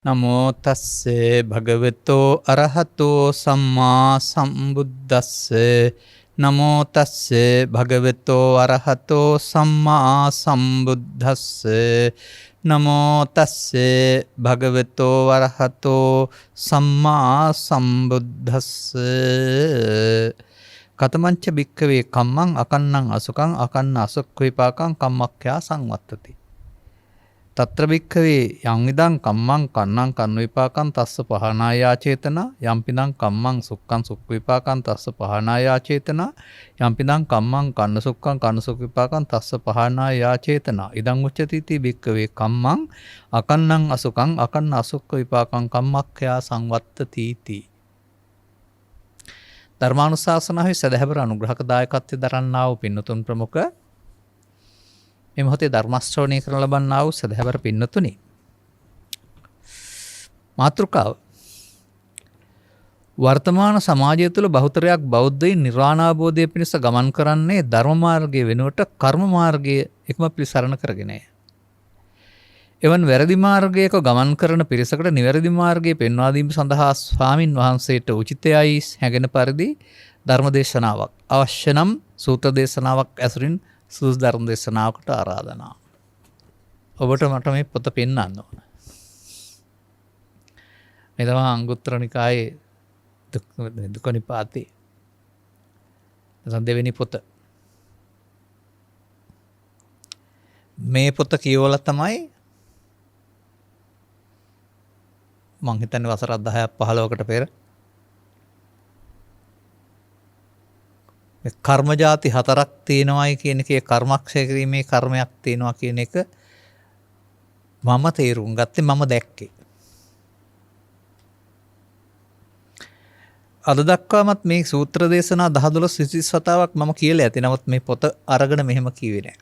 නමෝ තස්සේ භගවතෝ අරහතෝ සම්මා සම්බුද්දස්සේ නමෝ තස්සේ භගවතෝ අරහතෝ සම්මා සම්බුද්දස්සේ නමෝ තස්සේ භගවතෝ අරහතෝ සම්මා සම්බුද්දස්සේ කතමංච භික්ඛවේ කම්මං අකන්නං අසුකං අකන්න අසුක්ඛ විපාකං කම්මක්ඛයා සංවත්තති තත්‍ර භික්ඛවේ යං ඉදං කම්මං කන්නං කන්න විපාකං තස්ස පහනායා චේතනා යම්පිදං කම්මං සුක්ඛං සුක්ඛ විපාකං තස්ස පහනායා චේතනා යම්පිදං කම්මං කන්න සුක්ඛං කන්න සුක්ඛ විපාකං තස්ස පහනායා චේතනා ඉදං උච්චති ති භික්ඛවේ කම්මං අකන්නං අසුකං අකන්න අසුක්ඛ විපාකං කම්මක්ඛයා සංවත්තති ති ධර්මානුශාසනාවේ සදහැබර අනුග්‍රහක දායකත්වයෙන් දරන්නා වූ පින්නතුන් ප්‍රමුඛ මේ මොහොතේ ධර්ම ශ්‍රවණය කරන ලබන්නා වූ සදහැබර පින්නතුනි මාතෘකාව වර්තමාන සමාජය තුළ බහුතරයක් බෞද්ධයින් නිර්වාණ අවබෝධය පිණිස ගමන් කරන්නේ ධර්ම මාර්ගයේ වෙනුවට කර්ම මාර්ගයේ එකම පිළිසරණ කරගෙනය. එවන් වැරදි මාර්ගයක ගමන් කරන පිරිසකට නිවැරදි මාර්ගයේ පෙන්වා දීම සඳහා ස්වාමින් වහන්සේට උචිතයයි හැඟෙන පරිදි ධර්ම දේශනාවක් අවශ්‍ය නම් සූත්‍ර දේශනාවක් ඇසුරින් සූස් ධර්ම දේශනාවකට ආරාධනා. ඔබට මට මේ පොත පෙන්වන්න ඕන. මේ තමයි අංගුත්තර නිකායේ දුක්ඛ නිපාතේ දෙවෙනි පොත. මේ පොත කියවලා තමයි මං හිතන්නේ වසර 10ක් 15කට පෙර කර්ම જાති 4ක් තියෙනවායි කියන එකේ කර්මක්ෂය කිරීමේ කර්මයක් තියෙනවා කියන එක මම තේරුම් ගත්තේ මම දැක්කේ. අද දක්වාමත් මේ සූත්‍ර දේශනා 10 12 27 වතාවක් මම කියලා ඇති. නමුත් මේ පොත අරගෙන මෙහෙම කිව්වේ නෑ.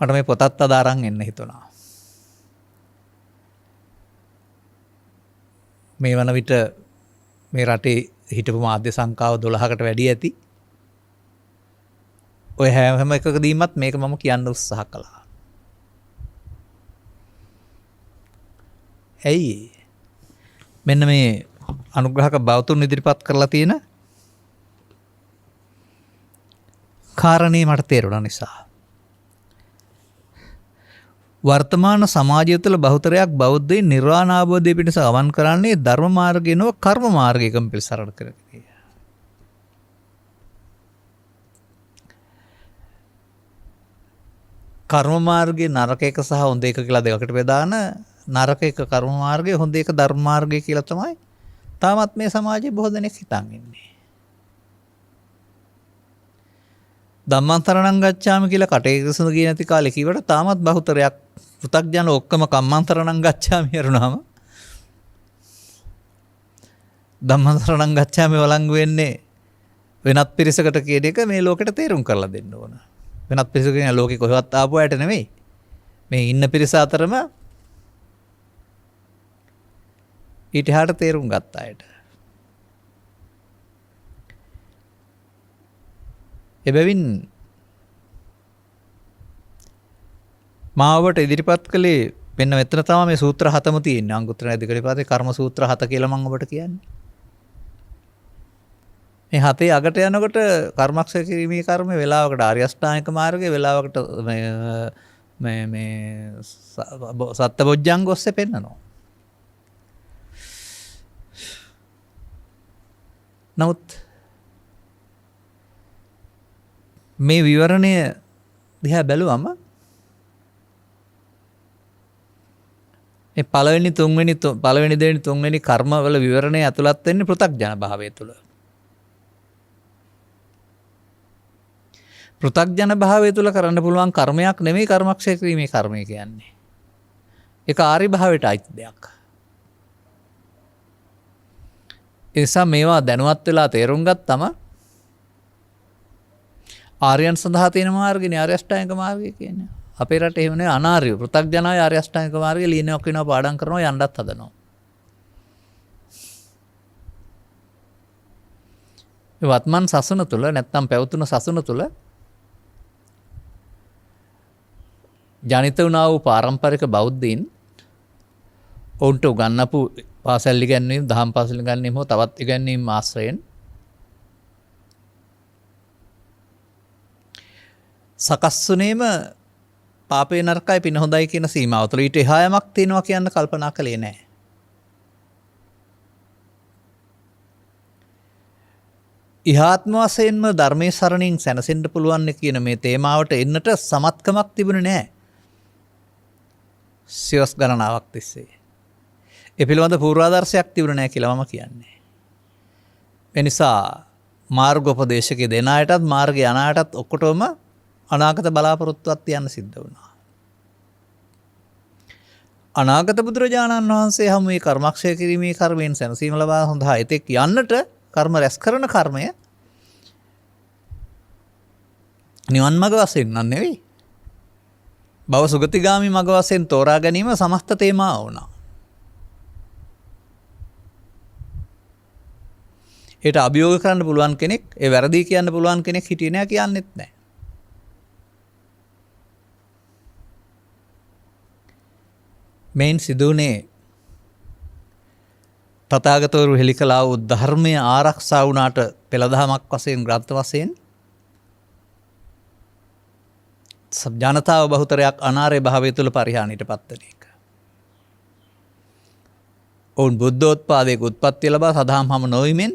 මට මේ පොතත් අද අරන් එන්න හිතුණා. මේ වන විට මේ රටේ හිටපු මාධ්‍ය සංඛ්‍යාව 12කට වැඩි ඇති. ඔය හැම එකකදීමත් මේක මම කියන්න උත්සාහ කළා. ඇයි? මෙන්න මේ අනුග්‍රහක බෞතුන් ඉදිරිපත් කරලා තියෙන කාරණේ මට තේරුණා නිසා. වර්තමාන සමාජය තුළ බහුතරයක් බෞද්ධයින් නිර්වාණ අවබෝධය පිණිස ගමන් කරන්නේ ධර්ම මාර්ගය නොව කර්ම මාර්ගයකම පිළිසරණ කරගෙන. කර්ම මාර්ගයේ නරක එක සහ හොඳ එක කියලා දෙකකට බෙදාන නරක එක කර්ම මාර්ගය හොඳ එක ධර්ම මාර්ගය කියලා තමයි තාමත් මේ සමාජයේ බොහෝ දෙනෙක් හිතන් ඉන්නේ. ධම්මන්තරණං ගච්ඡාමි කියලා කටේ විසඳ ගියේ නැති කාලේ කිව්වට තාමත් බහුතරයක් පෘථග්ජන ඔක්කොම කම්මන්තරණං ගච්ඡාමි යරුණාම ධම්මන්තරණං ගච්ඡාමි වළංගු වෙන්නේ වෙනත් පිරිසකට කියන එක මේ ලෝකෙට තේරුම් කරලා දෙන්න ඕන. වෙනත් පිරිසක කියන ලෝකෙ කොහෙවත් ආපු අයට නෙමෙයි. මේ ඉන්න පිරිස අතරම ඊට එහාට තේරුම් ගත්ත අයට. එබැවින් මාවට ඉදිරිපත් කළේ මෙන්න මෙතන තමයි මේ සූත්‍ර 7ම තියෙන්නේ. අංගුත්තර නිපාතේ කර්ම සූත්‍ර 7 කියලා මම ඔබට කියන්නේ. මේ 7 අගට යනකොට කර්මක්ෂය කිරීමේ කර්මය වෙලාවකට ආර්ය අෂ්ටාංගික මාර්ගය වෙලාවකට මේ සත්බොජ්ජංග ඔස්සේ පෙන්නනවා. නමුත් මේ විවරණය දිහා බැලුවම මේ පළවෙනි දෙවෙනි තුන්වෙනි කර්ම වල විවරණය ඇතුළත් වෙන්නේ පෘථග්ජන භාවය තුළ. පෘථග්ජන භාවය තුළ කරන්න පුළුවන් කර්මයක් නෙමෙයි කර්මක්ෂය කිරීමේ කර්මය කියන්නේ. ඒක ආර්ය භාවයට අයිති දෙයක්. ඒ නිසා මේවා දැනුවත් වෙලා තේරුම් ගත්තම ආර්යයන් සඳහා තියෙන මාර්ගනේ ආර්ය අෂ්ටාංගික මාර්ගය කියන්නේ. අපේ රටේ එහෙම නෙවෙයි අනාර්ය පෘථග්ජනය ආර්ය අෂ්ටාංගික මාර්ගය ලියනවක් වෙනවා පාඩම් කරනවා යන්නත් හදනවා. මේ වත්මන් සසුන තුළ නැත්නම් පැවතුන සසුන තුළ ජනිත වුණා වූ පාරම්පරික බෞද්ධයින් ඔවුන්ට උගන්වපු පාසල් ඉගැන්වීම්, දහම් පාසල් ඉගැන්වීම් හෝ තවත් ඉගැන්වීම් ආශ්‍රයෙන් සකස් වුණේම පාපේ නරකයි පින හොඳයි කියන සීමාව තුළ. ඊට එහා යමක් තියෙනවා කියන්න කල්පනා කළේ නැහැ. ඉහාත්ම වශයෙන්ම ධර්මයේ සරණින් සැනසෙන්න පුළුවන් කියන මේ තේමාවට එන්නට සමත්කමක් තිබුණේ නැහැ. සියවස් ගණනාවක් තිස්සේ. ඒ පිළිබඳ පූර්වාදර්ශයක් තිබුණේ නැහැ කියලා මම කියන්නේ. ඒ නිසා මාර්ගෝපදේශකේ දෙන අයටත් මාර්ගය යන අයටත් ඔක්කොටම අනාගත බලාපොරොත්තුවක් තියන්න සිද්ධ වුණා. අනාගත බුදුරජාණන් වහන්සේ හැම මේ කර්මක්ෂය කිරීමේ කර්මයෙන් සැනසීම ලබා හොඳා එතෙක් යන්නට කර්ම රැස් කරන කර්මය නිවන් මඟ වශයෙන් නම් නෙවෙයි. භව සුගතිගාමි මඟ වශයෙන් තෝරා ගැනීම සමස්ත තේමාව වුණා. ඒට අභියෝග කරන්න පුළුවන් කෙනෙක්, ඒ වැරදි කියන්න පුළුවන් කෙනෙක් හිටියේ නෑ කියන්නෙත් නෑ. මෙයින් සිදුවනේ තථාගතවරු හෙළි කළා වූ ධර්මය ආරක්ෂා වුණාට පෙළදහමක් වශයෙන් ග්‍රන්ථ වශයෙන් ජනතාව බහුතරයක් අනාර්ය භාවය තුළ පරිහානියට පත්වන එක. ඔවුන් බුද්ධෝත්පාදයක උත්පත්ති ලබා සදහම් හමු නොවීමෙන්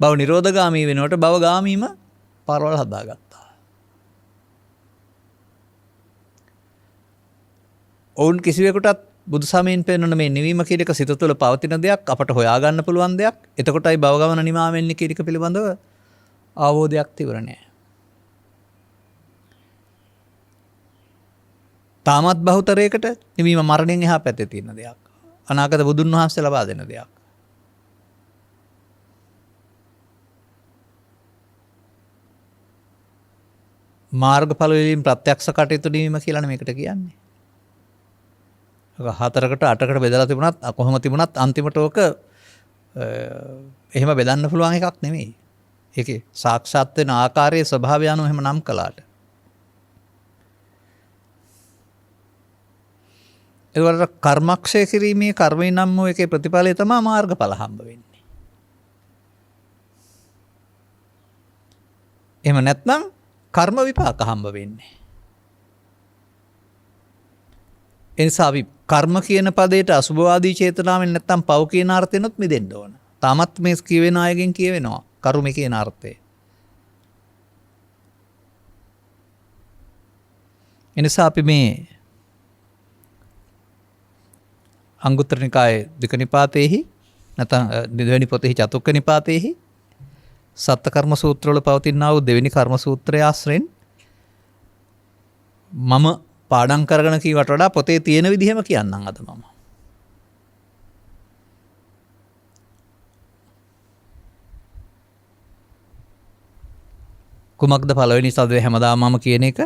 භව නිරෝධගාමී වෙනුවට භවගාමීම පාරවල් හදාගත්තා. ඔවුන් කිසිවෙකුටත් බුදු සමයෙන් පෙන්වන මේ නිවීම කියන එක සිත තුළ පවතින දෙයක්, අපට හොයාගන්න පුළුවන් දෙයක්. එතකොටයි භවගමන නිමා වෙන්නේ කියන එක පිළිබඳව අවබෝධයක් තිබුණේ නැහැ. තාමත් බහුතරයකට නිවීම මරණයෙන් එහා පැත්තේ තියෙන දෙයක්. අනාගත බුදුන් වහන්සේ ලබා දෙන දෙයක්. මාර්ගඵල වලින් ප්‍රත්‍යක්ෂ කටයුතු නිවීම කියලානේ මේකට කියන්නේ. හතරකට අටකට බෙදලා තිබුණත් කොහොම තිබුණත් අන්තිමට ඕක එහෙම බෙදන්න පුළුවන් එකක් නෙමෙයි. ඒකේ සාක්ෂාත් වෙන ආකාරයේ ස්වභාවය අනුව එහෙම නම් කළාට. ඒවල කර්මක්ෂය කිරීමේ කර්මය නම් වූ එකේ ප්‍රතිඵලය තමයි මාර්ගඵල හම්බ වෙන්නේ. එහෙම නැත්නම් කර්ම විපාක හම්බ වෙන්නේ. එනිසා අපි කර්ම කියන පදයට අසුභවාදී චේතනාවෙන් නැත්තම් පව් කියන අර්ථයෙන්ොත් මිදෙන්න ඕන. තාමත් මේ කියවෙන අයගෙන් කියවෙනවා කර්ම කියන අර්ථය. එනිසා අපි මේ අංගුත්තර නිකායේ දෙක නිපාතේහි නැත්නම් දෙවෙනි පොතේහි චතුක්ක නිපාතේහි සත්ත්‍ය කර්ම සූත්‍රවල පවතිනා වූ දෙවෙනි කර්ම සූත්‍රය ආශ්‍රයෙන් මම පාඩම් කරගෙන කීවට වඩා පොතේ තියෙන විදිහම කියන්නම් අද මම. කුමක්ද පළවෙනි සදේ හැමදාම මම කියන එක?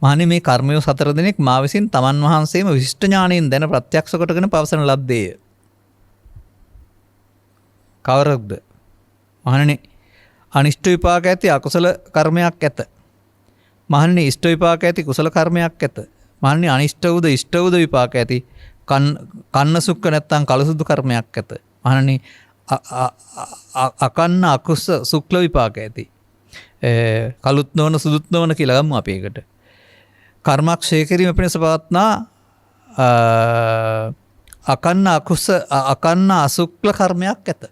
මහණෙනි මේ කර්මය සතර දිනක් මා විසින් තමන් වහන්සේම විශිෂ්ට ඥාණයෙන් දැන ප්‍රත්‍යක්ෂ කොටගෙන පවසන ලද්දේය. කවරක්ද? මහණෙනි අනිෂ්ට විපාක ඇති අකුසල කර්මයක් ඇත. මහණෙනි ඉෂ්ට විපාක ඇති කුසල කර්මයක් ඇත. මහණෙනි අනිෂ්ට වූද ඉෂ්ට වූද විපාක ඇති කන්න සුක්ක නැත්තම් කලසුදු කර්මයක් ඇත. මහණෙනි අකන්න අකුස සුක්ල විපාක ඇති. කලුත් නොවන සුදුත් නොවන කියලා ගමු අපි ඒකට. කර්මක්ෂය කිරීම පිණිස පවත්නා අකන්න අකුස අකන්න අසුක්ල කර්මයක් ඇත.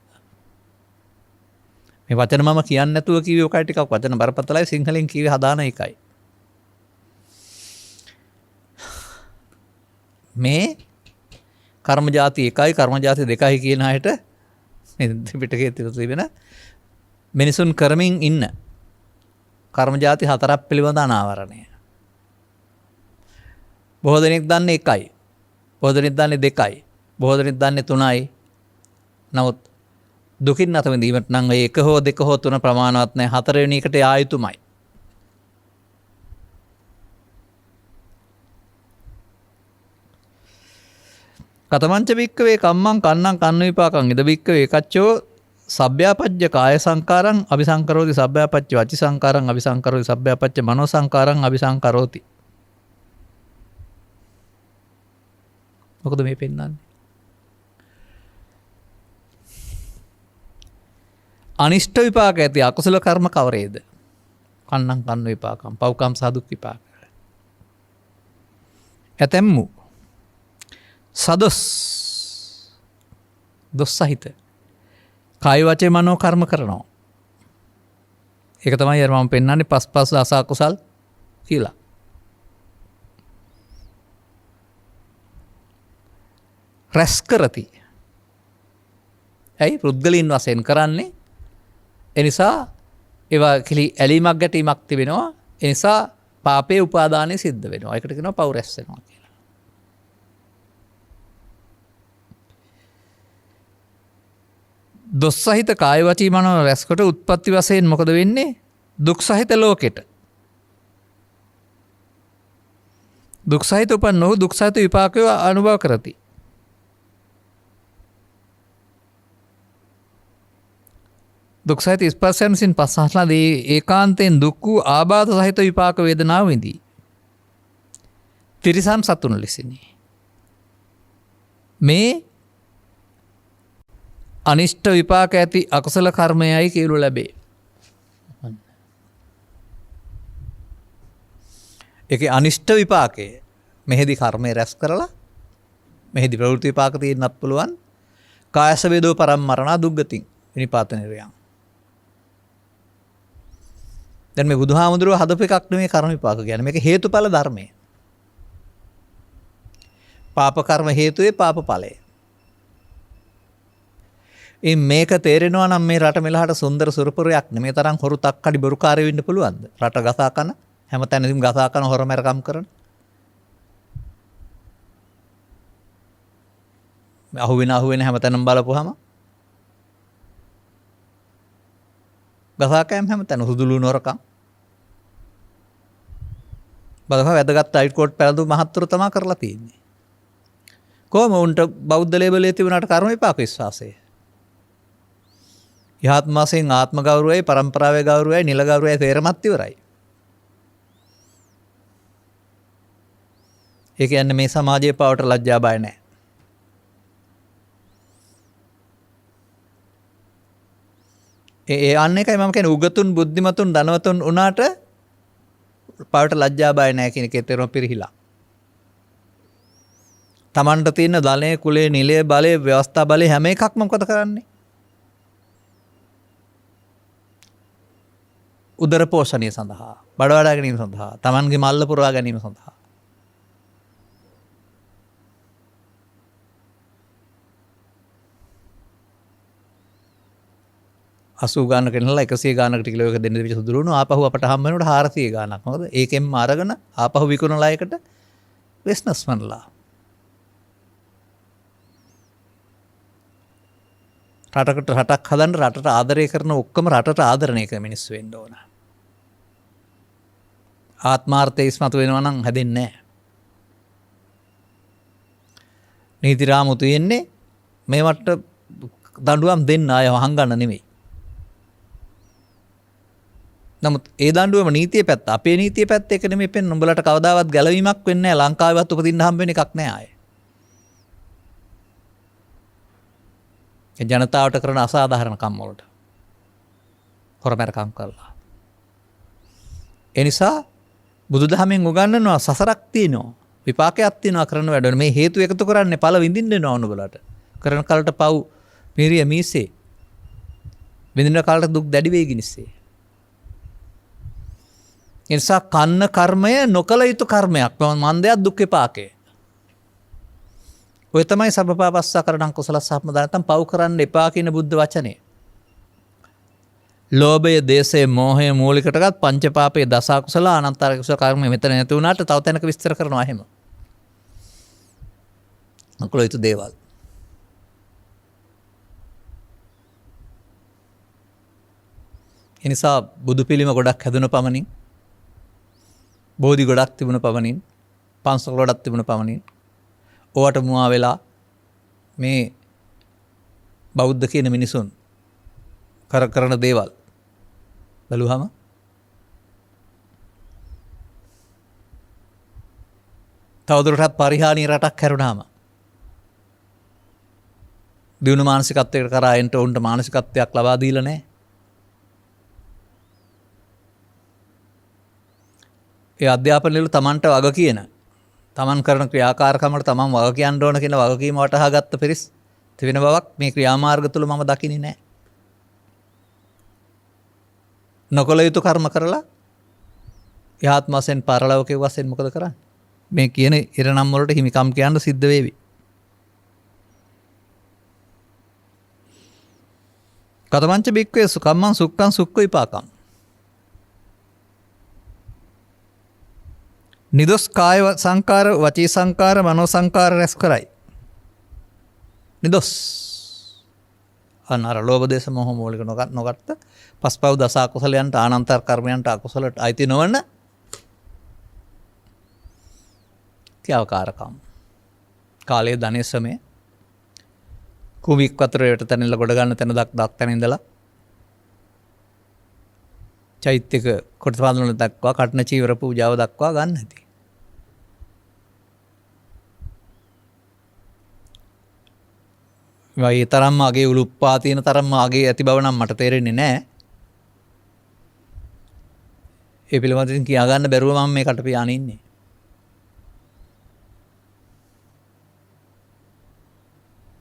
මේ වචන මම කියන්නේ නැතුව කිව්වේ ඔකයි ටිකක් වචන බරපතලයි සිංහලෙන් කිව්වේ හදාන එකයි. මේ කර්ම જાති එකයි කර්ම જાති දෙකයි කියන අයට මේ ත්‍රිපිටකයේ තිබෙන මිනිසුන් කරමින් ඉන්න කර්ම જાති හතරක් පිළිබඳ අනාවරණය. බොහෝ දෙනෙක් දන්නේ එකයි. බොහෝ දෙනෙක් දන්නේ දෙකයි. බොහෝ දෙනෙක් දන්නේ තුනයි. නමුත් දුකින් නැත විඳීමට නම් ඒ එක හෝ දෙක හෝ තුන ප්‍රමාණවත් නැහැ. හතරවෙනි එකට යා යුතුමයි. කතමංච භික්කවේ කම්මං කන්නං කන්න විපාකං ඉද භික්කවේ කච්චෝ සබ්භ්‍යාපච්ච කාය සංකාරං අபிසංකරෝති සබ්භ්‍යාපච්ච වචි සංකාරං අபிසංකරෝති සබ්භ්‍යාපච්ච මනෝ සංකාරං අபிසංකරෝති. මොකද මේ පෙන්නන්නේ? අනිෂ්ට විපාක ඇති අකුසල කර්ම කවරේද? කන්නම් කන්න විපාකම්, පව්කම් සහ දුක් විපාක. ඇතැම්මු සදොස් දොස් සහිත කාය වචේ මනෝ කර්ම කරනවා. ඒක තමයි අර මම පෙන්නන්නේ පස්පස් අසකුසල් කියලා. රැස් කරති. ඇයි පුද්ගලයන් වශයෙන් කරන්නේ? එනිසා ඒවා කිලි ඇලීමක් ගැටීමක් තිබෙනවා. එනිසා පාපේ උපාදානය සිද්ධ වෙනවා. ඒකට කියනවා පව් රැස් වෙනවා කියලා. දොස් සහිත කාය වචී මනෝ රැස්කොට උත්පත්ති වශයෙන් මොකද වෙන්නේ? දුක් සහිත ලෝකෙට. දුක් සහිත උපන් නොහු දුක් සහිත විපාකය අනුභව කරති. දුක් සහිත ස්පර්ශයන් විසින් පස්සහලා දී ඒකාන්තයෙන් දුක් වූ ආබාධ සහිත විපාක වේදනාව විඳී. තිරිසන් සතුන් ලෙසිනි. මේ අනිෂ්ට විපාක ඇති අකුසල කර්මයයි කියලු ලැබේ. ඒක අනිෂ්ට විපාකය මෙහිදී කර්මය රැස් කරලා මෙහිදී ප්‍රවෘත්ති විපාක තියෙන්නත් පුළුවන්. කායස වේදෝ පරම්මරණ දුක්ගතින් විනිපාත නිරයන්. දැන් මේ බුදුහාමුදුරුවෝ හදපු එකක් නෙමෙයි කර්ම විපාක කියන්නේ. මේක හේතුඵල ධර්මය. පාප කර්ම හේතුවේ පාප ඵලය. මේක තේරෙනවා නම් මේ රට මෙලහට සුන්දර සුරපුරයක් නෙමෙයි තරම් හොරු තක්කඩි බොරුකාරයෝ ඉන්න පුළුවන්ද? රට ගසා කන හැමතැනදීම ගසා කන හොරමැරකම් කරන. අහුවෙන හැමතැනම බලපුවාම ගසා කෑම හැමතැන හුදුළු නොරකම්. බලපුවා වැදගත් රයිට් කෝට් පැලඳු මහත්තුරු තමයි කරලා තියෙන්නේ. කොහොම උන්ට බෞද්ධ ලේබලයේ තිබුණාට කර්ම විපාක විශ්වාසය. යහත්ම වශයෙන් ආත්ම ගෞරවයයි පරම්පරාවේ ගෞරවයයි නිල ගෞරවයයි තේරමත් ඉවරයි. ඒ කියන්නේ මේ සමාජයේ පාවට ලැජ්ජා බය නැහැ. ඒ අන්න එකයි මම කියන්නේ උගතුන් බුද්ධිමතුන් ධනවතුන් උනාට පාවට ලැජ්ජා බය නැහැ කියන එකේ තේරුම පිරිහිලා. Tamanට තියෙන ධනෙ කුලේ නිලයේ බලේ ව්‍යවස්ථා බලේ හැම එකක්ම මොකද කරන්නේ? උදර පෝෂණය සඳහා, බඩ වඩා ගැනීම සඳහා, Tamanගේ මල්ල පුරවා ගැනීම සඳහා. අසූ ගානකට ගෙනලා 100 ගානකට කිලෝ එක දෙන්න දෙවිච්ච සුදුරුණු ආපහු අපට හම්බ වෙනකොට 400 ගානක්. මොකද ඒකෙන්ම අරගෙන ආපහු විකුණලා එකට බිස්නස්මන්ලා. රටකට රටක් හදන්න රටට ආදරය කරන ඔක්කොම රටට ආදරණය කරන මිනිස්සු වෙන්න ඕන. ආත්මාර්ථය ඉස්මතු වෙනවා නම් හැදෙන්නේ නැහැ. නීති රාමු තියෙන්නේ මේවට දඬුවම් දෙන්න අය හංගන්න නෙමෙයි. නමුත් ඒ දඬුවම නීතිය පැත්ත අපේ නීතිය පැත්ත එක නෙමෙයි පෙන්න. උඹලට කවදාවත් ගැලවීමක් වෙන්නේ නැහැ. ලංකාවේවත් උපදින්න හම්බ වෙන එකක් නෑ ආයේ. ඒ ජනතාවට කරන අසාධාරණ කම් වලට හොරමැරකම් කළා. ඒ නිසා බුදුදහමෙන් උගන්වනවා සසරක් තියෙනවා, විපාකයක් තියෙනවා කරන වැඩවල. මේ හේතු එකතු කරන්නේ ඵල විඳින්න වෙනවා නුඹලට. කරන කලට පව් මිරිය මීසේ. විඳින කලට දුක් දැඩි වේගිනිස්සේ. ඒ නිසා කන්න කර්මය නොකල යුතු කර්මයක්. මන්දයක් දුක් විපාකය. ඔය තමයි සබ්බපාපස්සා කරණං කුසලස්සාත්ම දානතම් පව් කරන්න එපා කියන බුද්ධ වචනේ. ලෝභය, දේශය, මෝහය මූලිකටගත් පංචපාපයේ දස අකුසල අනන්තර කුසල කර්ම මෙතන නැති වුණාට තව තැනක විස්තර කරනවා එහෙම. අකුල යුතු දේවල්. ඒ නිසා බුදු පිළිම ගොඩක් හැදුන පමණින්, බෝධි ගොඩක් තිබුණ පමණින්, පන්සල් ගොඩක් තිබුණ පමණින් ඕවට මුවා වෙලා මේ බෞද්ධ කියන මිනිසුන් කරන දේවල් බැලුවම තවදුරටත් පරිහානීය රටක් හැරුණාම දියුණු මානසිකත්වයකට කරා එන්න උන්ට මානසිකත්වයක් ලබා දීලා නැහැ. ඒ අධ්‍යාපන වල තමන්ට වග කියන තමන් කරන ක්‍රියාකාරකමකට තමන් වග කියන්න ඕන කියන වගකීම වටහා ගත්ත පිරිස් තිබෙන බවක් මේ ක්‍රියාමාර්ග තුල මම දකින්නේ නැහැ. නොකල යුතු කර්ම කරලා යහත්ම වශයෙන් පරලෝකයේ වශයෙන් මොකද කරන්නේ? මේ කියන ඉරණම් වලට හිමිකම් කියන්න සිද්ධ වේවි. කතමංච බික්කේ සුකම්මං සුක්ඛං සුක්ඛ විපාකං. නිදොස් කාය සංකාර වචී සංකාර මනෝ සංකාර රැස් කරයි. නිදොස් අනර ලෝභ දේශ මොහ මූලික නොගත්ත පස්පව් දස අකුසලයන්ට ආනන්තර කර්මයන්ට අකුසලට අයිති නොවන ක්‍රියාකාරකම්. කාලයේ ධනෙ සමය කුමික් වතුරේට තැනilla ගොඩ ගන්න තැන දක් තැන ඉඳලා චෛත්‍යක කොටපාදන දක්වා කටන චීවර පූජාව දක්වා ගන්න ඇති. ඒ තරම්ම අගේ උලුප්පා තියෙන තරම්ම අගේ ඇති බව නම් මට තේරෙන්නේ නැහැ. ඒ පිළිබඳව කියා ගන්න බැරුව මම මේකට පියාණන් ඉන්නේ.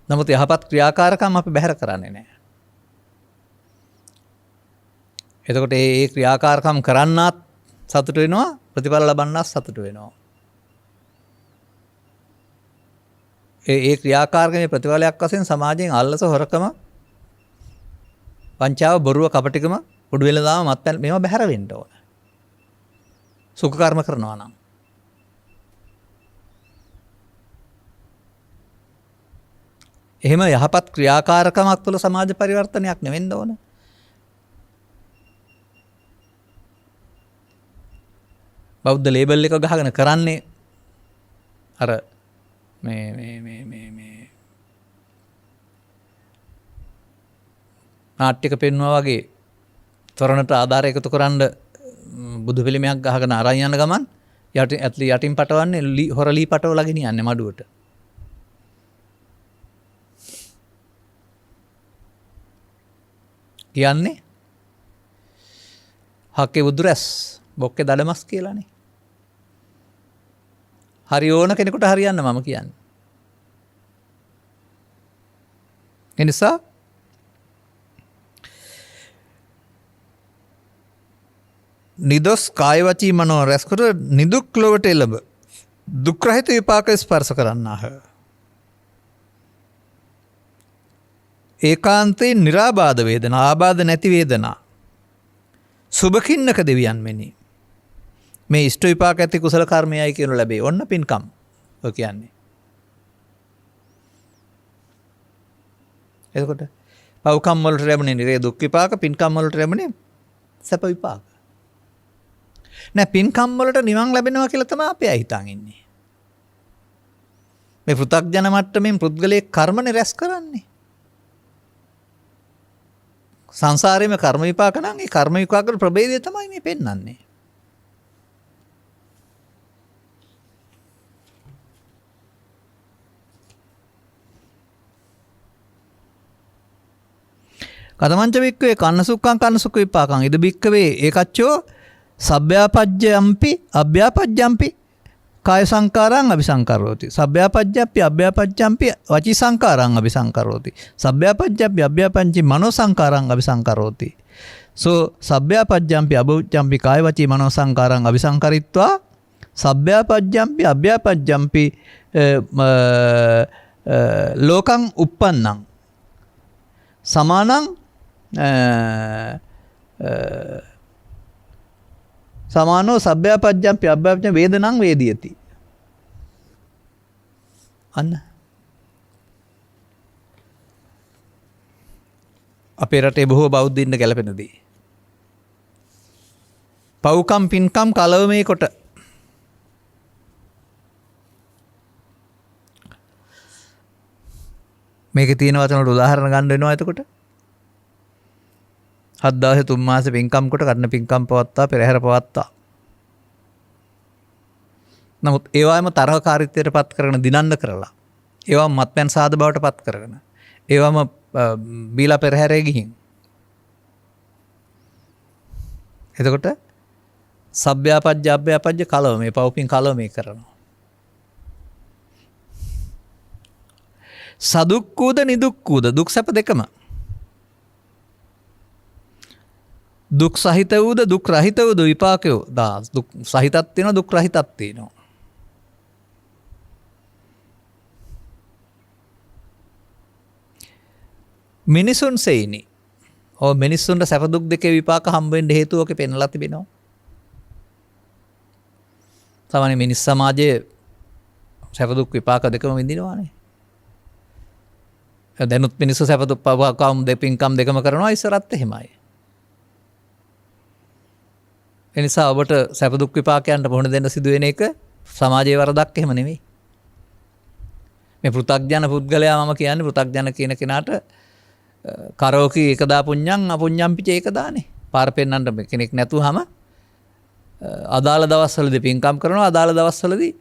නමුත් යහපත් ක්‍රියාකාරකම් අපි බැහැර කරන්නේ නැහැ. එතකොට ඒ ක්‍රියාකාරකම් කරන්නත් සතුට වෙනවා ප්‍රතිඵල ලබන්නත් සතුට වෙනවා. ඒ ක්‍රියාකාරකමේ ප්‍රතිඵලයක් වශයෙන් සමාජයෙන් අල්ලස හොරකම වංචාව බොරුව කපටිකම උඩු වෙලා දාම මත්පැන් මේවා බැහැර වෙන්න ඕන. සුඛ කර්ම කරනවා නම් එහෙම යහපත් ක්‍රියාකාරකමක් තුළ සමාජ පරිවර්තනයක් නෙවෙන්න ඕන. බෞද්ධ ලේබල් එක ගහගෙන කරන්නේ අර මේ නාට්‍යක පෙන්වුවා වගේ තොරණට ආධාර එකතු කරන්න බුදු පිළිමයක් ගහගෙන අරන් යන ගමන් යටින් පටවන්නේ හොරලී පටවලා ගෙනියන්නේ මඩුවට. කියන්නේ හක්කේ බුදු රැස් බොක්කේ දඩමස් කියලානේ. හරි ඕන කෙනෙකුට හරියන්න මම කියන්නේ. ඒ නිසා නිදොස් කාය වචී මනෝ රැස් කර නිදුක් ලොවට එළඹ දුක් රහිත විපාක ස්පර්ශ කරන්නාහ. ඒකාන්තයෙන් නිරාබාධ වේදනා ආබාධ නැති වේදනා සුභකින්නක දෙවියන් මෙනි. මේ ඉෂ්ට විපාක ඇති කුසල කර්මයයි කියනු ලැබේ. ඔන්න පින්කම් ඔය කියන්නේ. එතකොට පව්කම් වලට ලැබෙන්නේ නිරේ දුක් විපාක, පින්කම් වලට ලැබෙන්නේ සැප විපාක. නෑ පින්කම් වලට නිවන් ලැබෙනවා කියලා තමයි අපි හිතන් ඉන්නේ. මේ පෘථග්ජන මට්ටමින් පුද්ගලයේ කර්මනේ රැස් කරන්නේ. සංසාරයේම කර්ම විපාක නම් ඒ කර්ම විපාක වල ප්‍රභේදය තමයි මේ පෙන්වන්නේ. කතමංච බික්කවේ කන්න සුක්ඛං කන්න සුඛ විපාකං ඉද බික්කවේ ඒකච්චෝ සබ්භ්‍යාපජ්ජයම්පි අභ්‍යාපජ්ජම්පි කාය සංකාරං අபிසංකරෝති සබ්භ්‍යාපජ්ජප්පි අභ්‍යාපජ්ජම්පි වචී සංකාරං අபிසංකරෝති සබ්භ්‍යාපජ්ජප්පි අභ්‍යාපංචි මනෝ සංකාරං අபிසංකරෝති සෝ සබ්භ්‍යාපජ්ජම්පි අභුජ්ජම්පි කාය වචී මනෝ සංකාරං අபிසංකරිත්වා සබ්භ්‍යාපජ්ජම්පි අභ්‍යාපජ්ජම්පි ලෝකං uppannං සමානං සමානෝ සබ්භ්‍යාපජ්ජම්පි අභ්‍යාපජ්ජම් වේදනං වේදියති. අන්න අපේ රටේ බොහෝ බෞද්ධින්ට ගැලපෙන දේ. පව්කම් පින්කම් කලවමේ කොට මේකේ තියෙන වචන වලට උදාහරණ ගන්න වෙනවා. එතකොට හත් දවසේ 3 මාසේ පින්කම් කොට කඩන පින්කම් පවත්තා පෙරහැර පවත්තා. නමුත් ඒවායම තරහකාරීත්වයට පත් කරගෙන දිනන්න කරලා. ඒවම මත්පැන් සාද බවට පත් කරගෙන. ඒවම බීලා පෙරහැරේ ගිහින්. එතකොට සබ්භ්‍යාපජ්ජ අභ්‍යාපජ්ජ කලව මේ පව්පින් කලව මේ කරනවා. සදුක්කූද නිදුක්කූද දුක් සැප දෙකම. දුක් සහිත වූද දුක් රහිත වූද විපාකයෝ දුක් සහිතත් තියෙනවා දුක් රහිතත් තියෙනවා. මිනිසුන් සෙයිනි. ඔව් මිනිස්සුන්ට සැප දුක් දෙකේ විපාක හම්බ වෙන්න හේතුව ඔකේ පෙන්වලා තිබෙනවා. සාමාන්‍ය මිනිස් සමාජයේ සැප දුක් විපාක දෙකම විඳිනවානේ. දැනුත් මිනිස්සු සැප දුක් පවකම් දෙපින්කම් දෙකම කරනවා ඉස්සරත් එහෙමයි. ඒ නිසා ඔබට සැප දුක් විපාකයන්ට මුහුණ දෙන්න සිදුවෙන එක සමාජයේ වරදක් එහෙම නෙමෙයි. මේ පෘථග්ජන පුද්ගලයා මම කියන්නේ පෘථග්ජන කියන කෙනාට කරෝකි ඒකදා පුඤ්ඤං අපුඤ්ඤං පිච ඒකදානේ. පාර පෙන්නන්න කෙනෙක් නැතුවම අදාළ දවස්වලදී පින්කම් කරනවා අදාළ දවස්වලදී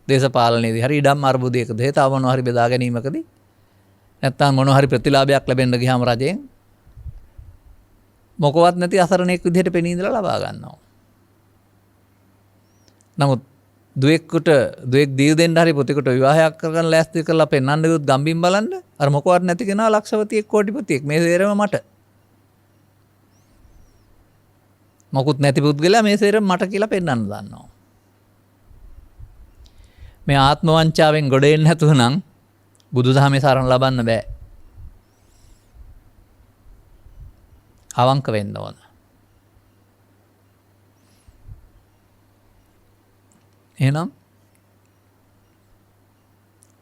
දේශපාලනයේදී හරි ඉඩම් අර්බුදයකදී තව මොනවා හරි බෙදා ගැනීමකදී නැත්තම් මොනවා හරි ප්‍රතිලාභයක් ලැබෙන්න ගියාම රජයෙන් මොකවත් නැති අසරණෙක් විදිහට පෙනී ඉඳලා ලබා ගන්නවා. නමුත් දුවෙක්ට දුවෙක් දීව දෙන්න හරි පුතෙකුට විවාහයක් කරගන්න ලෑස්ති කරලා පෙන්නන්න ගියොත් ගම්බින් බලන්න අර මොකවත් නැති කෙනා ලක්ෂපතියෙක් කෝටිපතියෙක් මේ සේරම මට. මොකුත් නැති පුද්ගලයා මේ සේරම මට කියලා පෙන්නන්න දන්නවා. මේ ආත්ම වංචාවෙන් ගොඩ එන්න නැතුව නම් බුදුදහමේ සරණ ලබන්න බෑ. අවංක වෙන්න ඕන. එහෙනම්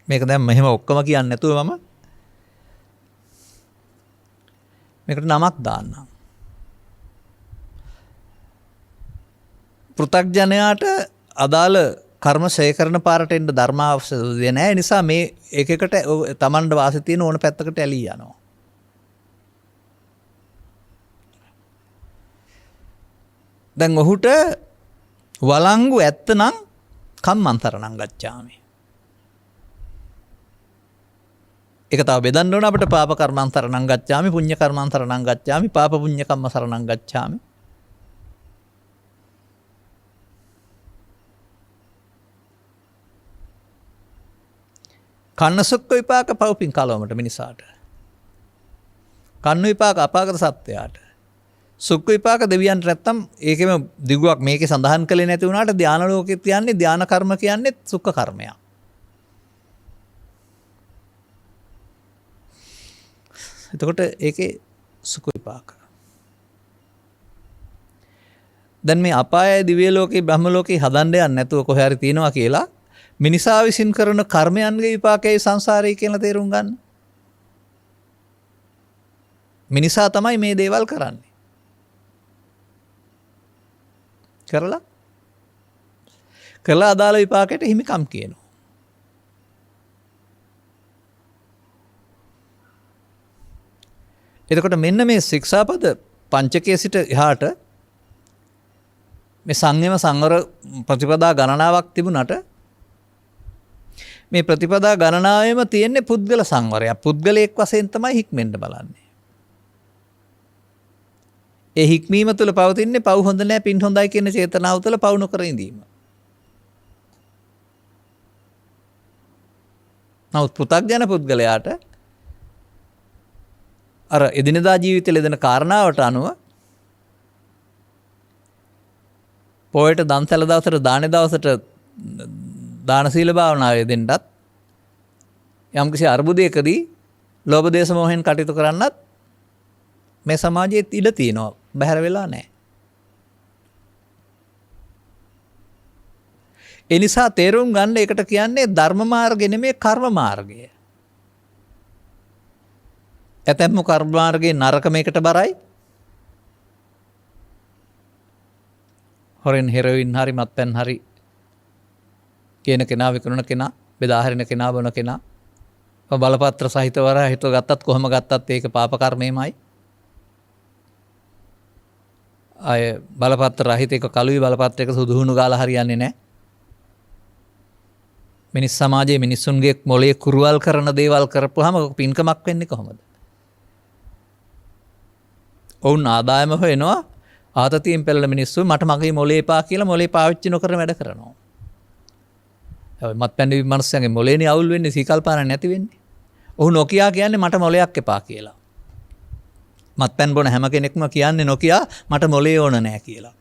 මේක දැන් මෙහෙම ඔක්කොම කියන්නේ නැතුව මම මේකට නමක් දාන්නම්. පෘථග්ජනයාට අදාළ කර්ම ශය කරන පාරට එන්න ධර්මාවශ්‍යය නැහැ. නිසා මේ එකකට තමන්ට වාසි තියෙන ඕන පැත්තකට ඇලී යනවා. දැන් ඔහුට වළංගු ඇත්තනම් කම්මන්තරණං ගච්ඡාමි. ඒක තව බෙදන්න ඕන අපිට පාප කර්මන්තරණං ගච්ඡාමි පුඤ්ඤ කර්මන්තරණං ගච්ඡාමි පාප පුඤ්ඤ කම්ම සරණං ගච්ඡාමි. කන්න සුක්ඛ විපාක පව්පින් කලවමට මිනිසාට. කන්න විපාක අපාගත සත්වයාට. සුක්ඛ විපාක දෙවියන්ට නැත්තම් ඒකෙම දිගුවක් මේකේ සඳහන් කළේ නැති වුණාට ධානා ලෝකෙත් කියන්නේ ධානා කර්ම කියන්නේ සුඛ කර්මයක්. එතකොට ඒකේ සුඛ විපාක. දැන් මේ අපායයි දිව්‍ය ලෝකේ බ්‍රහ්ම ලෝකේ හදන්න යන්නේ නැතුව කොහේ හරි තියනවා කියලා මිනිසා විසින් කරන කර්මයන්ගේ විපාකයේ සංසාරේ කියලා තේරුම් ගන්න. මිනිසා තමයි මේ දේවල් කරන්නේ. කරලා අදාළ විපාකයට හිමිකම් කියනවා. එතකොට මෙන්න මේ ශික්ෂාපද පංචකයේ සිට එහාට මේ සංයම සංවර ප්‍රතිපදා ගණනාවක් තිබුණට මේ ප්‍රතිපදා ගණනාවෙම තියෙන්නේ පුද්ගල සංවරයක්. පුද්ගලයෙක් වශයෙන් තමයි හික්මෙන්න බලන්නේ. ඒ හික්මීම තුළ පවතින්නේ පව් හොඳ නැහැ පින් හොඳයි කියන චේතනාව තුළ පව් නොකර ඉඳීම. නමුත් පෘථග්ජන පුද්ගලයාට අර එදිනදා ජීවිතේ ලෙදෙන කාරණාවට අනුව පොයට දන්සැල දවසට දාන දවසට දාන සීල භාවනාවේ දෙන්නත් යම්කිසි අර්බුදයකදී ලෝභ දේශ මොහෙන් කටයුතු කරන්නත් මේ සමාජයේ ඉඩ තියෙනවා. බැහැර වෙලා නැහැ. ඒ නිසා තේරුම් ගන්න එකට කියන්නේ ධර්ම මාර්ගය නෙමෙයි කර්ම මාර්ගය. ඇතැම්ම කර්ම මාර්ගයේ නරක මේකට බරයි. හොරෙන් හෙරොයින් හරි මත්පැන් හරි කියන කෙනා විකුණන කෙනා බෙදා හරින කෙනා බොන කෙනා බලපත්‍ර සහිතව හිතුව ගත්තත් කොහොම ගත්තත් ඒක පාප කර්මයමයි. අය බලපත්‍ර රහිත එක කළුයි බලපත්‍රයක සුදුහුණු ගාලා හරියන්නේ නැහැ. මිනිස් සමාජයේ මිනිස්සුන්ගේ මොලේ කුරුවල් කරන දේවල් කරපුවාම පින්කමක් වෙන්නේ කොහොමද? ඔවුන් ආදායම හොයනවා ආතතියෙන් පෙළෙන මිනිස්සු මට මගේ මොලේ එපා කියලා මොලේ පාවිච්චි නොකර වැඩ කරනවා. මත්පැන් බීපු මිනිස්සුන්ගේ මොලේනේ අවුල් වෙන්නේ සීකල්පන නැති වෙන්නේ. ඔහු නොකියා කියන්නේ මට මොලයක් එපා කියලා. මත්පැන් බොන හැම කෙනෙක්ම කියන්නේ නොකියා මට මොලේ ඕන නැහැ කියලා.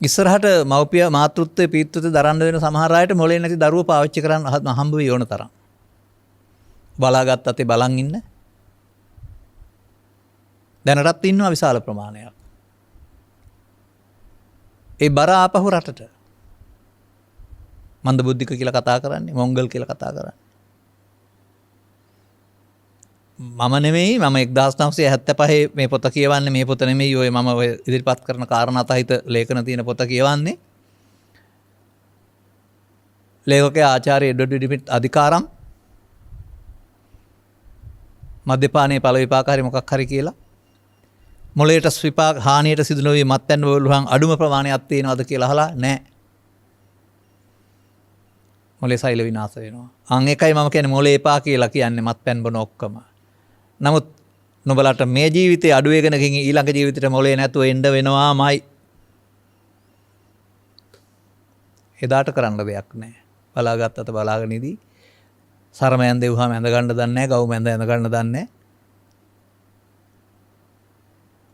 ඉස්සරහට මව්පිය මාතෘත්වයේ පීතෘත්වයේ දරන්න වෙන සමහර අයට මොලේ නැති දරුවෝ පාවිච්චි කරන්න හම්බ වෙයි ඕන තරම්. බලාගත් අතේ බලන් ඉන්න. දැනටත් ඉන්නවා විශාල ප්‍රමාණයක්. ඒ බර ආපහු රටට. මන්ද බුද්ධික කියලා කතා කරන්නේ, මොංගල් කියලා කතා කරන්නේ. මම නෙමෙයි මම 1975 මේ පොත කියවන්නේ මේ පොත නෙමෙයි ඔය මම ඔය ඉදිරිපත් කරන කාරණා තහිත ලේඛන තියෙන පොත කියවන්නේ. ලේඛකයා ආචාර්ය එඩ්වඩ් ඩිමිට් අධිකාරම් මද්යපානයේ පළ විපාක හරි මොකක් හරි කියලා මොලේට විපාක හානියට සිදු නොවී මත්පැන් වලුහන් අඩුම ප්‍රමාණයක් තියෙනවද කියලා අහලා නැහැ. මොලේ සෛල විනාශ වෙනවා. අන් එකයි මම කියන්නේ මොලේ එපා කියලා කියන්නේ මත්පැන් බොන ඔක්කොම. නමුත් නුඹලට මේ ජීවිතේ අඩු වෙගෙන ගින් ඊළඟ ජීවිතේට මොලේ නැතුව එන්න වෙනවාමයි. එදාට කරන්න දෙයක් නැහැ. බලාගත්තට බලාගෙන ඉදී. සරමයන් දෙව්වම ඇඳ ගන්න දන්නේ නැහැ, ගව් මැඳ ඇඳ ගන්න දන්නේ නැහැ.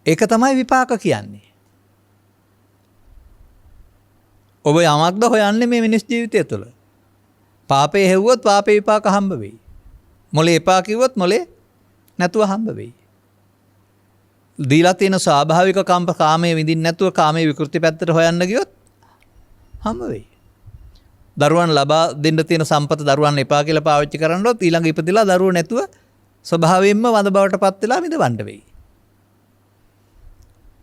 ඒක තමයි විපාක කියන්නේ. ඔබ යමක්ද හොයන්නේ මේ මිනිස් ජීවිතය තුළ. පාපේ හෙව්වොත් පාපේ විපාක හම්බ වෙයි. මොලේ එපා කිව්වොත් මොලේ නැතුව හම්බ වෙයි. දීලා තියෙන ස්වාභාවික කාමයේ විඳින්න නැතුව කාමයේ විකෘති පැත්තට හොයන්න ගියොත් හම්බ වෙයි. දරුවන් ලබා දෙන්න තියෙන සම්පත දරුවන් එපා කියලා පාවිච්චි කරනොත් ඊළඟ ඉපදෙලා දරුවෝ නැතුව ස්වභාවයෙන්ම වඳ බවට පත් වෙලා විඳවන්න වෙයි.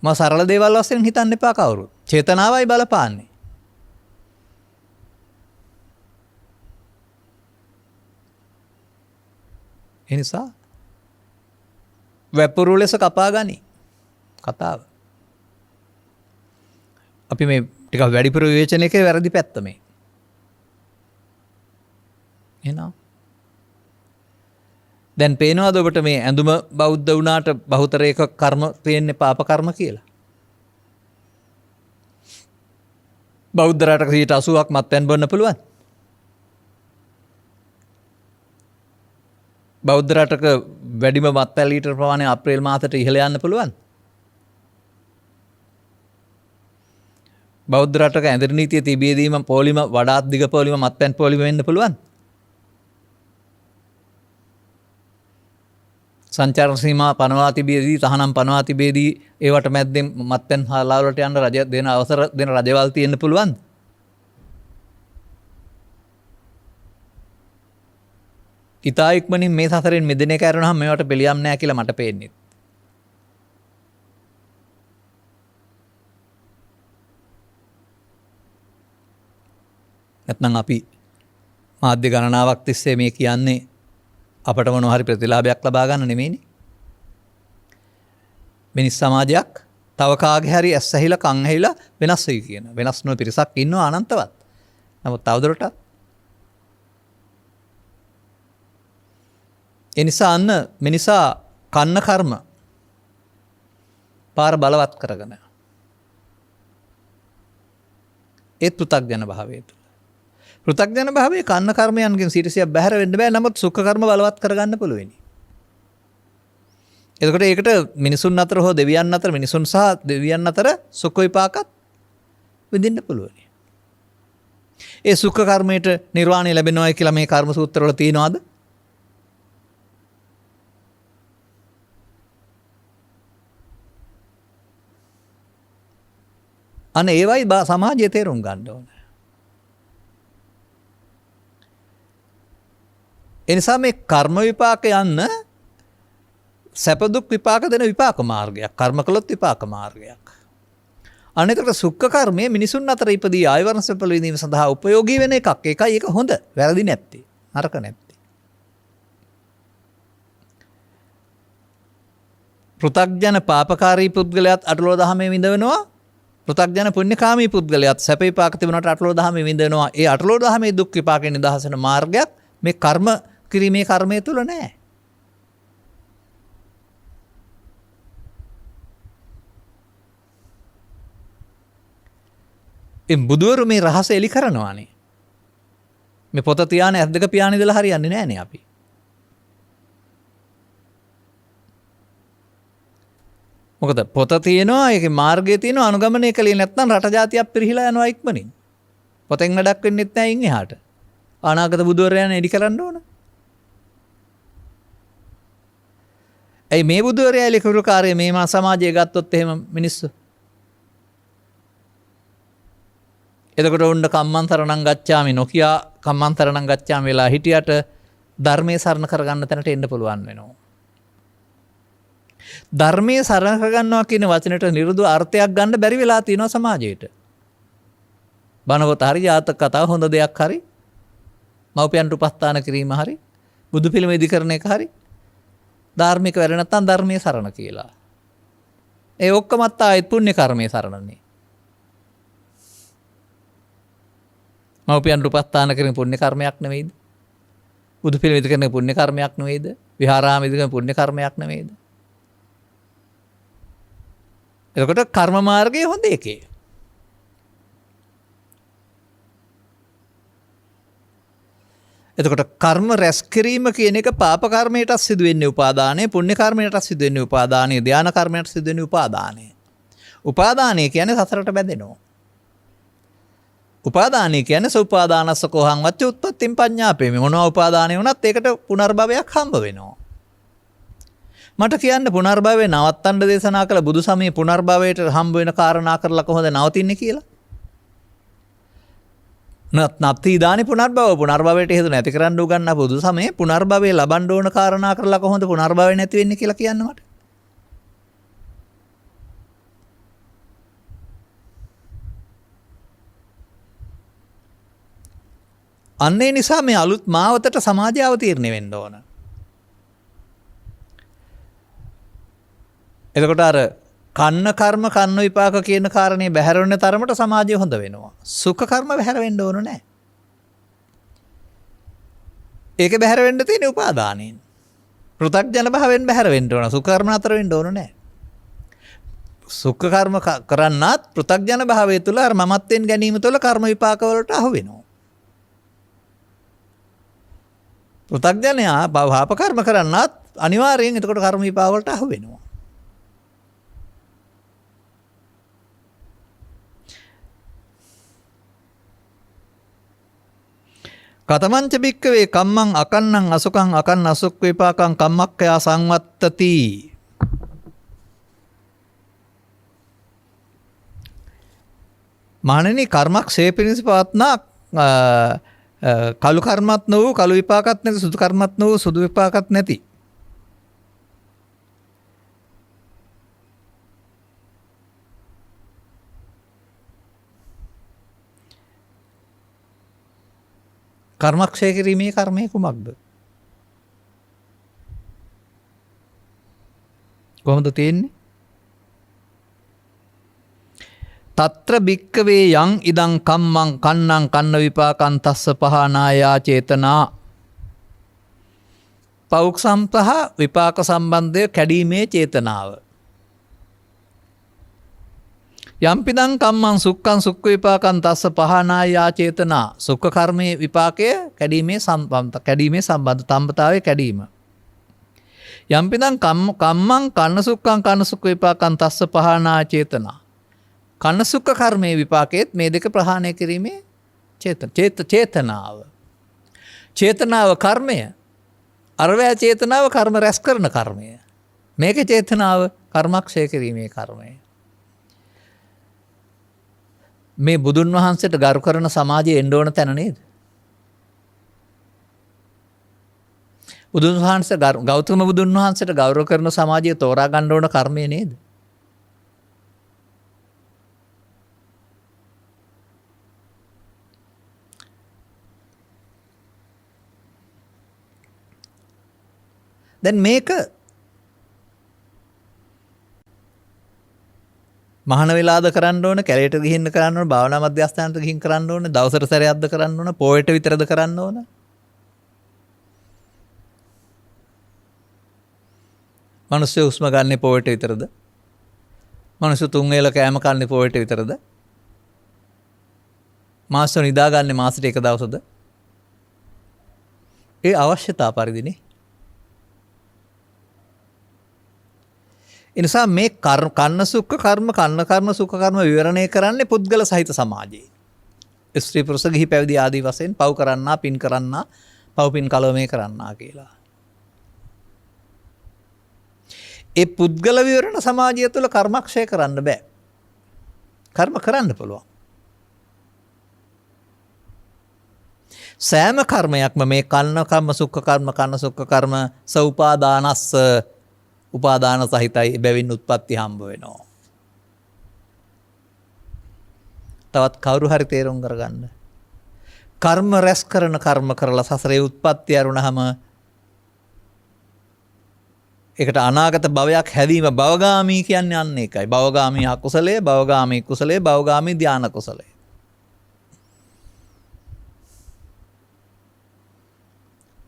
මා සරල දේවල් වශයෙන් හිතන්න එපා කවුරුත්. චේතනාවයි බලපාන්නේ. එනිසා වැපුරු ලෙස කපා ගනි කතාව. අපි මේ ටිකක් වැඩිපුර විවේචනයකේ වැරදි පැත්ත මේ. එහෙනම් දැන් පේනවද ඔබට මේ ඇඳුම බෞද්ධ වුණාට බහුතරයක කර්ම පේන්නේ පාප කර්ම කියලා? බෞද්ධ රටක 80%ක් මත්පැන් බොන්න පුළුවන්. බෞද්ධ රටක වැඩිම මත්පැන් ලීටර් ප්‍රමාණය අප්‍රේල් මාසයට ඉහළ යන්න පුළුවන්. බෞද්ධ රටක ඇඳරි නීතිය තිබියදීම පොලිම වඩාත් දිග පොලිම මත්පැන් පොලිම වෙන්න පුළුවන්. සංචාරන සීමා පනවා තිබියදී තහනම් පනවා තිබියදී ඒවට මැද්දෙන් මත්පැන් හාලාවලට යන්න රජ දෙන අවසර දෙන රජවල් තියෙන්න පුළුවන්. ඉතා ඉක්මනින් මේ සසරෙන් මිදෙන එක කරනහම මේවට පිළියම් නැහැ කියලා මට පේන්නේ. නැත්නම් අපි මාධ්‍ය ගණනාවක් තිස්සේ මේ කියන්නේ අපට මොන හරි ප්‍රතිලාභයක් ලබා ගන්න නෙමෙයිනේ. මිනිස් සමාජයක් තව කාගේ හරි ඇස් ඇහිලා කන් ඇහිලා වෙනස් වෙයි කියන. වෙනස් නොවන පිරිසක් ඉන්නවා අනන්තවත්. නමුත් තවදුරටත් එනිසා අන්න මිනිසා කන්න කර්ම පාර බලවත් කරගෙන ඒත් පෘථග්ජන භාවය තුළ. පෘථග්ජන භාවයේ කන්න කර්මයන්ගෙන් 100% බැහැර වෙන්න බෑ. නමුත් සුඛ කර්ම බලවත් කරගන්න පුළුවෙනි. එතකොට ඒකට මිනිසුන් අතර හෝ දෙවියන් අතර මිනිසුන් සහ දෙවියන් අතර සුඛ විපාකත් විඳින්න පුළුවනි. ඒ සුඛ කර්මයට නිර්වාණය ලැබෙනවා කියලා මේ කර්ම සූත්‍රවල තියෙනවද? අන්න ඒවයි සමාජයේ තේරුම් ගන්න ඕන. එනිසා මේ කර්ම විපාක යන්න සැප දුක් විපාක දෙන විපාක මාර්ගයක්. කර්ම කළොත් විපාක මාර්ගයක්. අනිතකට සුඛ කර්මයේ මිනිසුන් අතර ඉපදී ආයවරණ සැපල විඳීම සඳහා උපයෝගී වෙන එකක්. ඒකයි ඒක හොඳ. වැරදි නැත්තේ. නරක නැත්තේ. පෘථග්ජන පාපකාරී පුද්ගලයාත් අටලෝ දහමේ විඳවනවා. පෘථග්ජන පුණ්‍යකාමී පුද්ගලයාත් සැප විපාක තිබුණාට අටලෝ දහමේ විඳවනවා. ඒ අටලෝ දහමේ දුක් විපාකෙන් නිදහස් වෙන මාර්ගයක් මේ කර්ම කිරීමේ කර්මය තුල නැහැ. බුදුවරු මේ රහස එලි කරනවානේ. මේ පොත තියාන ඇස් දෙක පියාන ඉඳලා හරියන්නේ නැහනේ අපි. මොකද පොත තියෙනවා ඒකේ මාර්ගය තියෙනවා අනුගමනය කළේ නැත්නම් රට ජාතියක් පිරිහිලා යනවා ඉක්මනින්. පොතෙන් වැඩක් වෙන්නෙත් නැහැ ඉන් එහාට. අනාගත බුදුවරයන් එලි කරන්න ඕන. ඇයි මේ බුදුවරයා එලි කරු කාර්යය මේ සමාජයේ ගත්තොත් එහෙම මිනිස්සු එතකොට උන්න කම්මන්තරණං ගච්ඡාමි නොකියා කම්මන්තරණං ගච්ඡාමි වෙලා හිටියට ධර්මයේ සරණ කරගන්න තැනට එන්න පුළුවන් වෙනවා. ධර්මයේ සරණ කරගන්නවා කියන වචනෙට නිරුදු අර්ථයක් ගන්න බැරි වෙලා තියෙනවා සමාජයට. බණපොත හරි ජාතක කතාව හොඳ දෙයක් හරි මව්පියන්ට උපස්ථාන කිරීම හරි බුදු පිළිම ඉදිකරන එක හරි ධාර්මික වැඩ නැත්නම් ධර්මයේ සරණ කියලා. ඒ ඔක්කොමත් ආයෙත් පුණ්‍ය කර්මයේ සරණනේ. මව්පියන්ට උපස්ථාන කිරීම පුණ්‍ය කර්මයක් නෙවෙයිද? බුදු පිළිම ඉදිකරන පුණ්‍ය කර්මයක් නෙවෙයිද? විහාරාම ඉදිකරන පුණ්‍ය කර්මයක් නෙවෙයිද? එතකොට කර්ම මාර්ගයේ හොඳ එකේ. එතකොට කර්ම රැස් කිරීම කියන එක පාප කර්මයටත් සිදු වෙන්නේ උපාදානය, පුණ්‍ය කර්මයටත් සිදු වෙන්නේ උපාදානය, ධානා කර්මයටත් සිදු වෙන්නේ උපාදානය. උපාදානය කියන්නේ සසරට බැඳෙනවා. උපාදානය කියන්නේ සෝපාදානස්ස කොහං වච්ච උත්පත්තිම් පඤ්ඤාපේ. මේ මොනවා උපාදානය වුණත් ඒකට පුනර්භවයක් හම්බ වෙනවා. මට කියන්න පුනර්භවය නවත්තන්න දේශනා කළ බුදු සමයේ පුනර්භවයට හම්බ වෙන කාරණා කරලා කොහොමද නවතින්නේ කියලා? නැත්නම් ඊදානි පුනර්භවයට හේතු නැති කරන්න උගන්නා බුදු සමයේ පුනර්භවය ලබන්න ඕන කාරණා කරලා කොහොමද පුනර්භවය නැති වෙන්නේ කියලා කියන්න මට. අන්නේ නිසා මේ අලුත් මාවතට සමාජය අවතීර්ණ වෙන්න ඕන. එතකොට අර කන්න කර්ම කන්න විපාක කියන කාරණේ බැහැර වෙන තරමට සමාජය හොඳ වෙනවා. සුඛ කර්ම බැහැර වෙන්න ඕන නැහැ. ඒක බැහැර වෙන්න තියෙන උපාදානෙන්. පෘථග්ජන භාවයෙන් බැහැර වෙන්න ඕන. සුඛ කර්ම නතර වෙන්න ඕන නැහැ. සුඛ කර්ම කරන්නත් පෘථග්ජන භාවය තුළ අර මමත්වෙන් ගැනීම තුළ කර්ම විපාක වලට අහු වෙනවා. පෘථග්ජනයා පාප කර්ම කරන්නත් අනිවාර්යෙන් එතකොට කර්ම විපාක වලට අහු වෙනවා. කතමංච භික්කවේ කම්මං අකන්නං අසුකං අකන්න අසුක් විපාකං කම්මක්ඛයා සංවත්තති. මානෙනි කර්මක් සේ පිණිස පවත්නා කළු කර්මත් නොවූ කළු විපාකත් නැති සුදු කර්මත් නොවූ සුදු විපාකත් නැති කර්මක්ෂය කිරීමේ කර්මය කුමක්ද? කොහොමද තියෙන්නේ? తත්‍ර භික්කවේ යං ඉදං කම්මං කන්නං කන්න විපාකං තස්ස පහනායා චේතනා. පෞක්සම් සහ විපාක සම්බන්ධය කැඩීමේ චේතනාව. යම්පිදං කම්මං සුක්ඛං සුක්ඛ විපාකං තස්ස පහනායා චේතනා. සුක්ඛ කර්මයේ විපාකය කැඩීමේ සම්බන්ධ තම්බතාවයේ කැඩීම. යම්පිදං කම්මං කන්න සුක්ඛං කන්න සුක්ඛ විපාකං තස්ස පහනා චේතනා. කන්න සුක්ඛ කර්මයේ විපාකයේත් මේ දෙක ප්‍රහාණය කිරීමේ චේතනාව. චේතනාව කර්මය. අරවැය චේතනාව කර්ම රැස් කරන කර්මය. මේකේ චේතනාව කර්මක්ෂය කිරීමේ කර්මය. මේ බුදුන් වහන්සේට ගරු කරන සමාජයේ එන්න ඕන තැන නේද? බුදුන් වහන්සේ ගෞතම බුදුන් වහන්සේට ගෞරව කරන සමාජය තෝරා ගන්න ඕන කර්මය නේද? දැන් මේක මහාන වෙලාද කරන්න ඕන, කැලේට ගිහින් කරන්න ඕන, භාවනා මධ්‍යස්ථානට ගිහින් කරන්න ඕන, දවසට සැරයක්ද කරන්න ඕන, පොයට විතරද කරන්න ඕන? මිනිස්සු උස්ම ගන්න පොයට විතරද? මිනිස්සු තුන් වේල කෑම කන්නේ පොයට විතරද? මාසෙ නිදා ගන්න මාසෙට එක දවසද? ඒ අවශ්‍යතා පරිදිනේ. එනිසා මේ කන්න සුඛ කර්ම කන්න කර්ම සුඛ කර්ම විවරණය කරන්නේ පුද්ගල සහිත සමාජයේ. ස්ත්‍රී පුරුෂ ගිහි පැවිදි ආදී වශයෙන් පව් කරන්නා, පින් කරන්නා, පව් පින් කලවමේ කරන්නා කියලා. ඒ පුද්ගල විවරණ සමාජය තුළ කර්මක්ෂය කරන්න බෑ. කර්ම කරන්න පුළුවන්. සෑම කර්මයක්ම මේ කන්න කර්ම සුඛ කර්ම කන්න සුඛ කර්ම සෞපාදානස්ස උපාදාන සහිතයි, බැවින් උත්පත්ති හම්බ වෙනවා. තවත් කවුරු හරි තේරුම් කරගන්න. කර්ම රැස් කරන කර්ම කරලා සසරේ උත්පත්ති අරුණහම ඒකට අනාගත භවයක් හැදීම භවගාමී කියන්නේ අන්න ඒකයි. භවගාමී අකුසලයේ, භවගාමී කුසලයේ, භවගාමී ධාන කුසලයේ.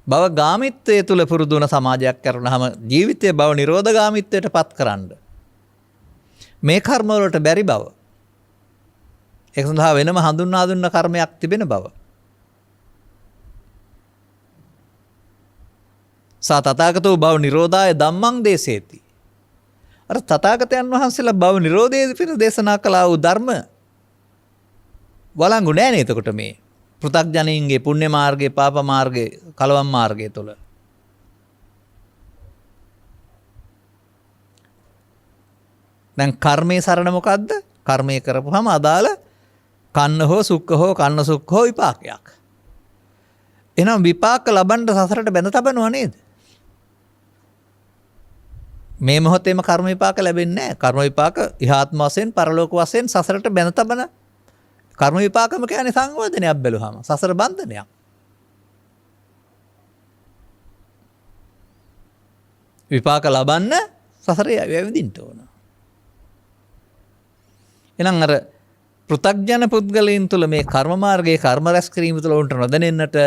භවගාමීත්වයේ තුල පුරුදු වුණ සමාජයක් කරනහම ජීවිතයේ භව නිරෝධගාමීත්වයට පත් කරන්න මේ කර්ම වලට බැරි බව. ඒක සඳහා වෙනම හඳුන්වා දුන්න කර්මයක් තිබෙන බව. සා තථාගතෝ භව නිරෝධාය ධම්මං දේසේති. අර තථාගතයන් වහන්සේලා භව නිරෝධයේ පිට දේශනා කළා වූ ධර්ම වළංගු නෑනේ එතකොට මේ පෘථග්ජනයින්ගේ පුණ්‍ය මාර්ගයේ, පාප මාර්ගයේ, කලවම් මාර්ගයේ තුල. දැන් කර්මයේ සරණ මොකද්ද? කර්මය කරපුවාම අදාළ කන්න හෝ සුක්ඛ හෝ කන්න සුක්ඛ හෝ විපාකයක්. එහෙනම් විපාක ලබන්න සසරට බැඳ තබනවා නේද? මේ මොහොතේම කර්ම විපාක ලැබෙන්නේ නැහැ. කර්ම විපාක ඉහාත්ම වශයෙන්, පරලෝක වශයෙන් සසරට බැඳ තබන කර්ම විපාකම කියන්නේ සංවර්ධනයක් බැලුවාම සසර බන්ධනයක්. විපාක ලබන්න සසරේ වැවිදින්න ඕන. එහෙනම් අර පෘථග්ජන පුද්ගලයන් තුළ මේ කර්ම මාර්ගයේ කර්ම රැස් කිරීම තුළ උන්ට නොදැනෙන්නට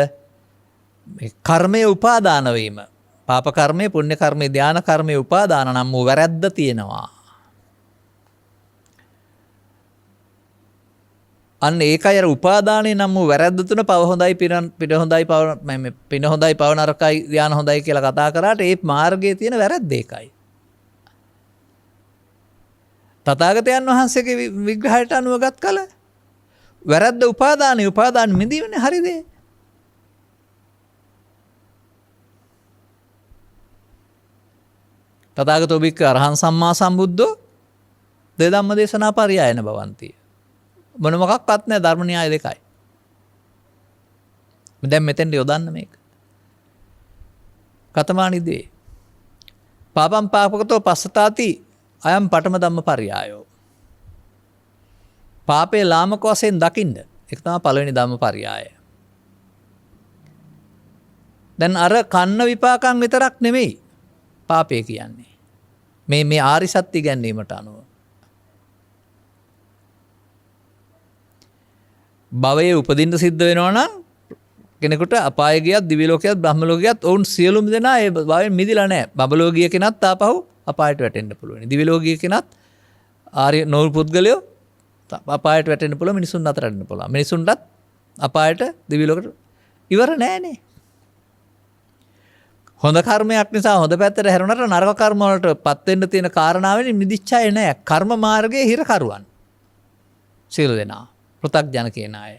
මේ කර්මයේ උපාදාන වීම, පාප කර්මයේ, පුණ්‍ය කර්මයේ, ධාන කර්මයේ උපාදාන නම් වූ වැරද්ද තියෙනවා. අන්න ඒකයි අර උපාදානයේ නම් වූ වැරද්ද තුන පව හොඳයි පින හොඳයි පින හොඳයි පව නරකයි ධාන හොඳයි කියලා කතා කරාට ඒ මාර්ගයේ තියෙන වැරද්ද ඒකයි. තථාගතයන් වහන්සේගේ විග්‍රහයට අනුව ගත් කල වැරද්ද උපාදාන මිදීමනේ හරිද? තථාගතෝ බික්ක අරහං සම්මා සම්බුද්ධෝ දේ ධම්ම දේශනා පරියායන භවಂತಿ. මොන මොකක්වත් නැහැ, ධර්ම න්‍යාය දෙකයි. දැන් මෙතෙන්ට යොදන්න මේක. කතමානිදී පාපම් පාපකතෝ පස්සතාති අයම් පඨම ධම්ම පරියායෝ. පාපේ ලාමක වශයෙන් දකින්න. ඒක තමයි පළවෙනි ධම්ම පරියාය. දැන් අර කන්න විපාකම් විතරක් නෙමෙයි පාපේ කියන්නේ. මේ ආරි සත්‍ය ගැනීමට අනුව භවයේ උපදින්න සිද්ධ වෙනවා නම් කෙනෙකුට අපාය ගියත්, දිව්‍ය ලෝකයක්, බ්‍රහ්ම ලෝකයක් ඔවුන් සියලුම දෙනා ඒ භවයෙන් මිදිලා නැහැ. බබලෝකීය කෙනත් ආපහු අපායට වැටෙන්න පුළුවන්. දිව්‍ය ලෝකීය කෙනත් ආර්ය නෝල් පුද්ගලයෝ අපායට වැටෙන්න පුළුවන්, මිනිසුන් අතර යන්න පුළුවන්. මිනිසුන්ටත් අපායට, දිව්‍ය ලෝකෙට ඉවර නෑනේ. හොඳ කර්මයක් නිසා හොඳ පැත්තට හැරුණාට නරක කර්ම වලට පත් වෙන්න තියෙන කාරණාවෙන් මිදිච්ච අය නෑ. කර්ම මාර්ගයේ හිරකරුවන්. සියලු දෙනා පෘථග්ජන කියන අය.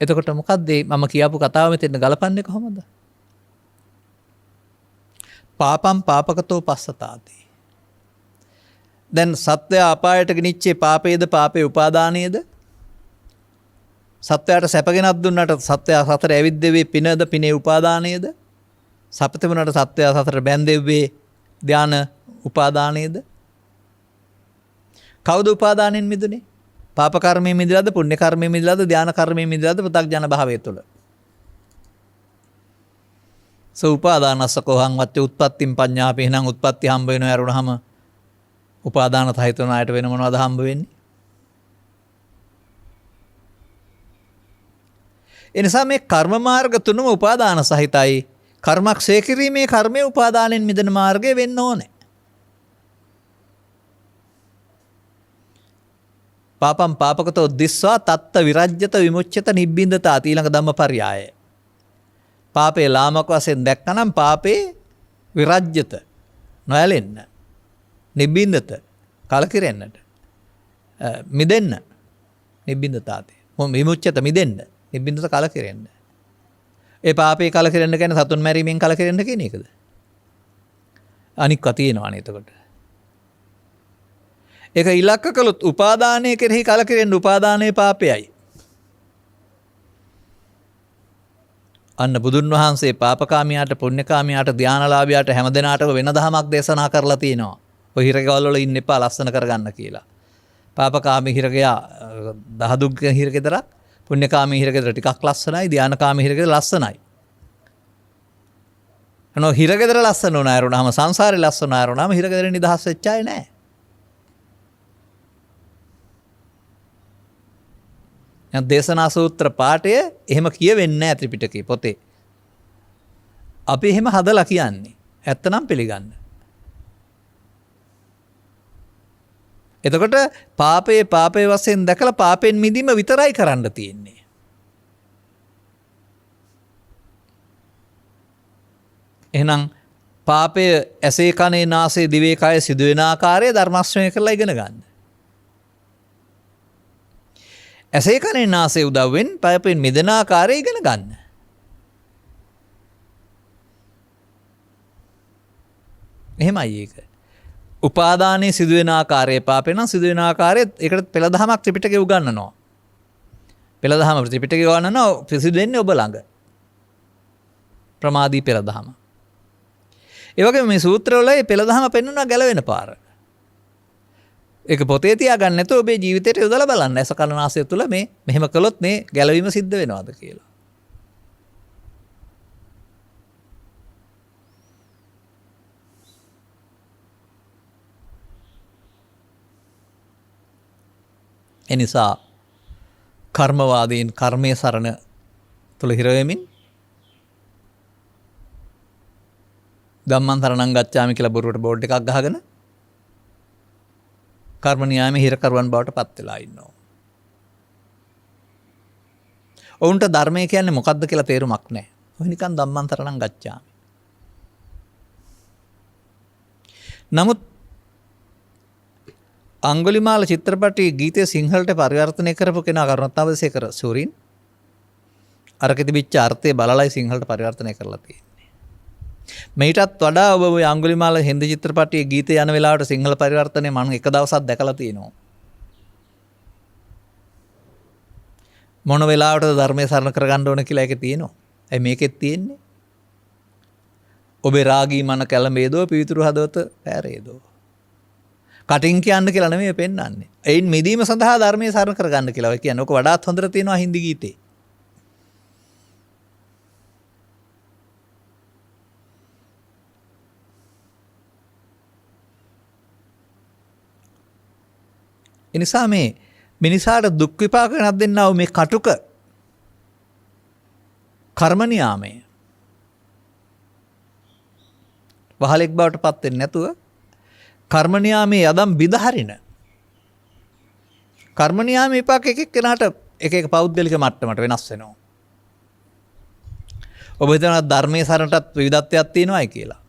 එතකොට මොකද්ද මම කියාපු කතාව මෙතෙන් ගලපන්නේ කොහොමද? පාපම් පාපකතෝ පස්සතාති. දැන් සත්වය අපායට ගෙනිච්චේ පාපේද, පාපේ උපාදානයේද? සත්වයාට සැපගෙනක් දුන්නට සත්වයා සතර ඇවිද්දෙවේ පිනද, පිනේ උපාදානයේද? සපතෙමුණට සත්වයා සතර බැන්දෙවේ ධාන උපාදානයේද? කවුද උපාදානෙන් මිදුනේ? පාප කර්මයෙන් මිදලාද, පුණ්‍ය කර්මයෙන් මිදලාද, ධාන කර්මයෙන් මිදලාද, පෘථග්ජන භාවය තුළ? උපාදානස්සකෝහං වච්ච උත්පත්තිම් පඤ්ඤාපි. එහෙනම් උත්පත්ති හම්බ වෙනවා ඇරුණාම උපාදාන සහිත වන අයට වෙන මොනවද හම්බ වෙන්නේ? ඒ නිසා මේ කර්ම මාර්ග තුනම උපාදාන සහිතයි. කර්මක් ක්ෂය කිරීමේ කර්මයේ උපාදානෙන් මිදෙන මාර්ගය වෙන්න ඕනේ. පාපම් පාපකතෝ දිස්වා තත්ත විරජ්‍යත විමුච්ඡත නිබ්බින්දත ඊළඟ ධම්මපරයය. පාපේ ලාමක වශයෙන් දැක්කනම් පාපේ විරජ්‍යත නොයැලෙන්න. නිබ්බින්දත කලකිරෙන්නට. මිදෙන්න. නිබ්බින්දතාතේ. විමුච්ඡත මිදෙන්න. නිබ්බින්දත කලකිරෙන්න. ඒ පාපේ කලකිරෙන්න කියන්නේ සතුන් මැරීමෙන් කලකිරෙන්න කියන එකද? අනික්වා තියෙනවානේ එතකොට. ඒක ඉලක්ක කළොත් උපාදානයේ කෙරෙහි කලකිරෙන්න උපාදානයේ පාපයයි. අන්න බුදුන් වහන්සේ පාපකාමියාට පුණ්‍යකාමියාට ධානලාභියාට හැමදෙනාටම වෙන දහමක් දේශනා කරලා තියෙනවා. ඔය හිරකවල වල ඉන්න එපා ලස්සන කරගන්න කියලා. පාපකාමී හිරකයා දහදුක් හිරකෙදරක් පුණ්‍යකාමී හිරකෙදර ටිකක් ලස්සනයි ධානකාමී හිරකෙදර ලස්සනයි. අනෝ හිරකෙදර ලස්සන උනා ඇරුණාම සංසාරේ ලස්සන ඇරුණාම හිරකෙදර නිදහස් වෙච්ච අය නෑ. දේශනා සූත්‍ර පාඨය එහෙම කියවෙන්නේ නැහැ ත්‍රිපිටකේ පොතේ. අපි එහෙම හදලා කියන්නේ. ඇත්තනම් පිළිගන්න. එතකොට පාපේ වශයෙන් දැකලා පාපෙන් මිදීම විතරයි කරන්න තියෙන්නේ. එහෙනම් පාපය ඇසේ කනේ නාසයේ දිවේ කය සිදුවෙන ආකාරය ධර්ම ශ්‍රවණය කරලා ඉගෙන ගන්න. ඇසේ කනේ නාසයේ උදව්වෙන් පාපයෙන් මිදෙන ආකාරය ඉගෙන ගන්න. එහෙමයි ඒක. උපාදානයේ සිදුවෙන ආකාරය පාපේ නම් සිදුවෙන ආකාරය ඒකට පෙළ දහමක් ත්‍රිපිටකේ උගන්වනවා. පෙළ දහම ත්‍රිපිටකේ උගන්වනවා සිදුවෙන්නේ ඔබ ළඟ. ප්‍රමාදී පෙළ දහම. ඒ වගේම මේ සූත්‍රවල මේ පෙළ දහම පෙන්වනවා ගැලවෙන පාර. ඒක පොතේ තියාගන්න නැතුව ඔබේ ජීවිතයට යොදලා බලන්න. ඇස කන නාසය තුල මේ මෙහෙම කළොත් මේ ගැලවීම සිද්ධ වෙනවද කියලා. එනිසා කර්මවාදීන් කර්මයේ සරණ තුල හිර වෙමින් ධම්මං සරණං ගච්ඡාමි කියලා බොරුවට බෝඩ් එකක් ගහගෙන කර්ම න්‍යායමේ හිරකරුවන් බවට පත් වෙලා ඉන්නවා. ඔවුන්ට ධර්මය කියන්නේ මොකක්ද කියලා තේරුමක් නැහැ. ඔය නිකන් ධම්මං සරණං ගච්ඡාමි. නමුත් අංගුලිමාල චිත්‍රපටයේ ගීතය සිංහලට පරිවර්තනය කරපු කෙනා කරුණාවසේකර සූරින් අරක තිබිච්ච අර්ථය බලලයි සිංහලට පරිවර්තනය කරලා තියෙන්නේ. මේටත් වඩා ඔබ ඔය අංගුලිමාල හින්දි චිත්‍රපටයේ ගීතය යන වෙලාවට සිංහල පරිවර්තනය මම එක දවසක් දැකලා තියෙනවා. මොන වෙලාවටද ධර්මයේ සරණ කරගන්න ඕන කියලා ඒකේ තියෙනවා. ඒ මේකෙත් තියෙන්නේ. ඔබේ රාගී මන කැළඹේදෝ පිවිතුරු හදවත පැරේදෝ. කටින් කියන්න කියලා නෙමෙයි පෙන්වන්නේ. එයින් මිදීම සඳහා ධර්මයේ සරණ කරගන්න කියලා. ඔය කියන්නේ ඔක වඩාත් හොඳට තියෙනවා හින්දි ගීතේ. එනිසා මේ මිනිසාට දුක් විපාක ගෙනත් දෙන්නා වූ මේ කටුක කර්ම නියාමය වහලෙක් බවට පත් වෙන්නේ නැතුව කර්ම නියාමයේ යදම් බිඳ හරින කර්ම නියාම විපාක එක එක්කෙනාට එක එක පෞද්ගලික මට්ටමට වෙනස් වෙනවා. ඔබ හිතනවා ධර්මයේ සරණටත් විවිධත්වයක් තියෙනවායි කියලා.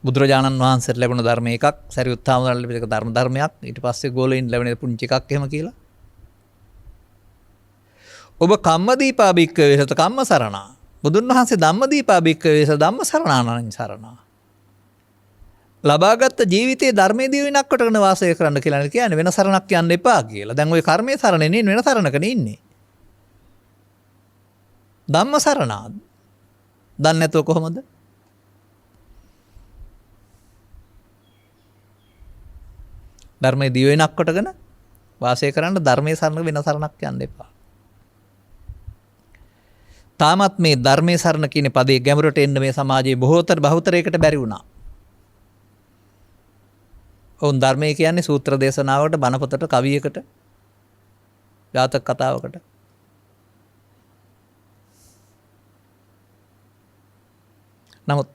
බුදුරජාණන් වහන්සේට ලැබුණ ධර්ම එකක්, සරියුත් හාමුදුරුවන්ට ලැබෙන ධර්මයක්, ඊට පස්සේ ගෝලයින් ලැබෙන පුංචි එකක් එහෙම කියලා. ඔබ කම්මදීපා භික්ඛවේ සත කම්ම සරණා. බුදුන් වහන්සේ ධම්මදීපා භික්ඛවේ සත ධම්ම සරණානං සරණා. ලබාගත් ජීවිතයේ ධර්මයේ දිවිනක් කොටගෙන වාසය කරන්න කියලා කියන්නේ වෙන සරණක් යන්න එපා කියලා. දැන් ওই කර්මයේ සරණේ නෙවෙයි වෙන සරණකනේ ඉන්නේ. ධම්ම සරණා. දන්නේ නැතුව කොහොමද? ධර්මයේ දිවෙනක් කොටගෙන වාසය කරන්න ධර්මයේ සරණ වෙන සරණක් යන්න එපා. තාමත් මේ ධර්මයේ සරණ කියන පදේ ගැඹුරට එන්න මේ සමාජයේ බහුතරයකට බැරි වුණා. ඔවුන් ධර්මය කියන්නේ සූත්‍ර දේශනාවකට, බණ පොතට, කවියකට, ජාතක කතාවකට. නමුත්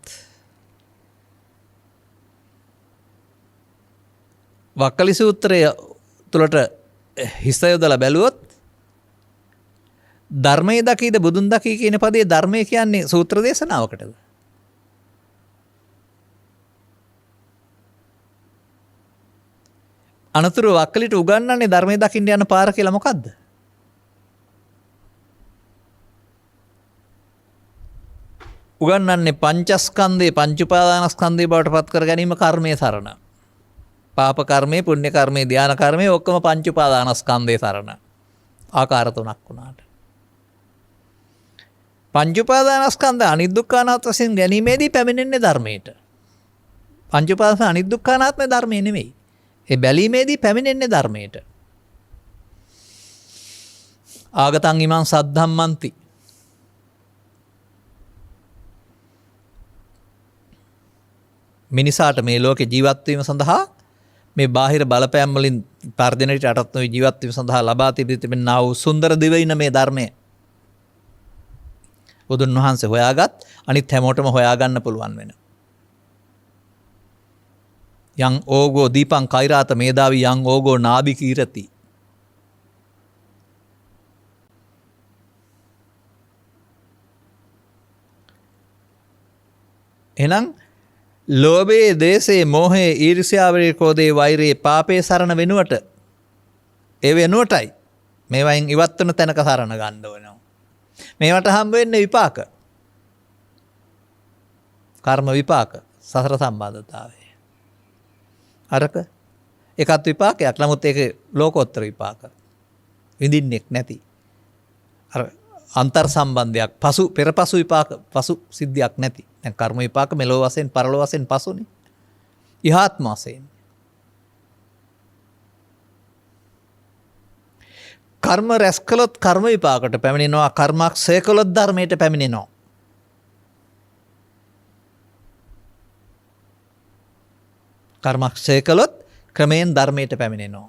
වක්කලි සූත්‍රය තුළට හිස යොදලා බැලුවොත් ධර්මයේ දකීද බුදුන් දකී කියන පදේ ධර්මය කියන්නේ සූත්‍ර දේශනාවකටද? අනතුරු වක්කලිට උගන්වන්නේ ධර්මයේ දකින්න යන පාර කියලා මොකද්ද? උගන්වන්නේ පංචස්කන්ධේ පංච උපාදානස්කන්ධේ බවට පත් කර ගැනීම කර්මයේ සරණ. පාප කර්මයේ, පුණ්‍ය කර්මයේ, ධාන කර්මයේ ඔක්කොම පංච උපාදානස්කන්ධේ සරණ. ආකාර තුනක් වුණාට. පංච උපාදානස්කන්ධ අනිදුක්ඛානාත් වශයෙන් ගැනීමේදී පැමිණෙන්නේ ධර්මයට. පංච උපාදාන අනිදුක්ඛානාත්ම ධර්මයේ නෙමෙයි. ඒ බැලීමේදී පැමිණෙන්නේ ධර්මයට. ආගතං ඉමං සද්ධම්මන්ති. මිනිසාට මේ ලෝකේ ජීවත් වීම සඳහා මේ බාහිර බලපෑම් වලින් තර්ජනයට යටත් නොවි ජීවත් වීම සඳහා ලබා තිබෙනා වූ සුන්දර දිවයින මේ ධර්මය බුදුන් වහන්සේ හොයාගත් අනිත් හැමෝටම හොයාගන්න පුළුවන් වෙන. යං ඕගෝ දීපං කෛරාත මේදාවි යං ඕගෝ නාභි කීරති. එහෙනම් ලෝභයේ, දේශයේ, මෝහයේ, ඊර්ෂ්‍යාවේ, ක්‍රෝධයේ, වෛරයේ, පාපේ සරණ වෙනුවට ඒ වෙනුවටයි මේවයින් ඉවත් වෙන තැනක සරණ ගන්න ඕනවා. මේවට හම්බ වෙන්නේ විපාක. කර්ම විපාක, සසර සම්බන්ධතාවය. අරක එකත් විපාකයක්. නමුත් ඒක ලෝකෝත්තර විපාක. විඳින්නෙක් නැති. අර අන්තර් සම්බන්ධයක්, පෙරපසු විපාක, පසු සිද්ධියක් නැති. දැන් කර්ම විපාක මෙලොව වශයෙන්, පරලොව වශයෙන් පසුනේ. ඉහාත්ම වශයෙන්. කර්ම රැස් කළොත් කර්ම විපාකට පැමිණෙනවා. කර්මක්ෂය කළොත් ධර්මයට පැමිණෙනවා. කර්මක්ෂය කළොත් ක්‍රමයෙන් ධර්මයට පැමිණෙනවා.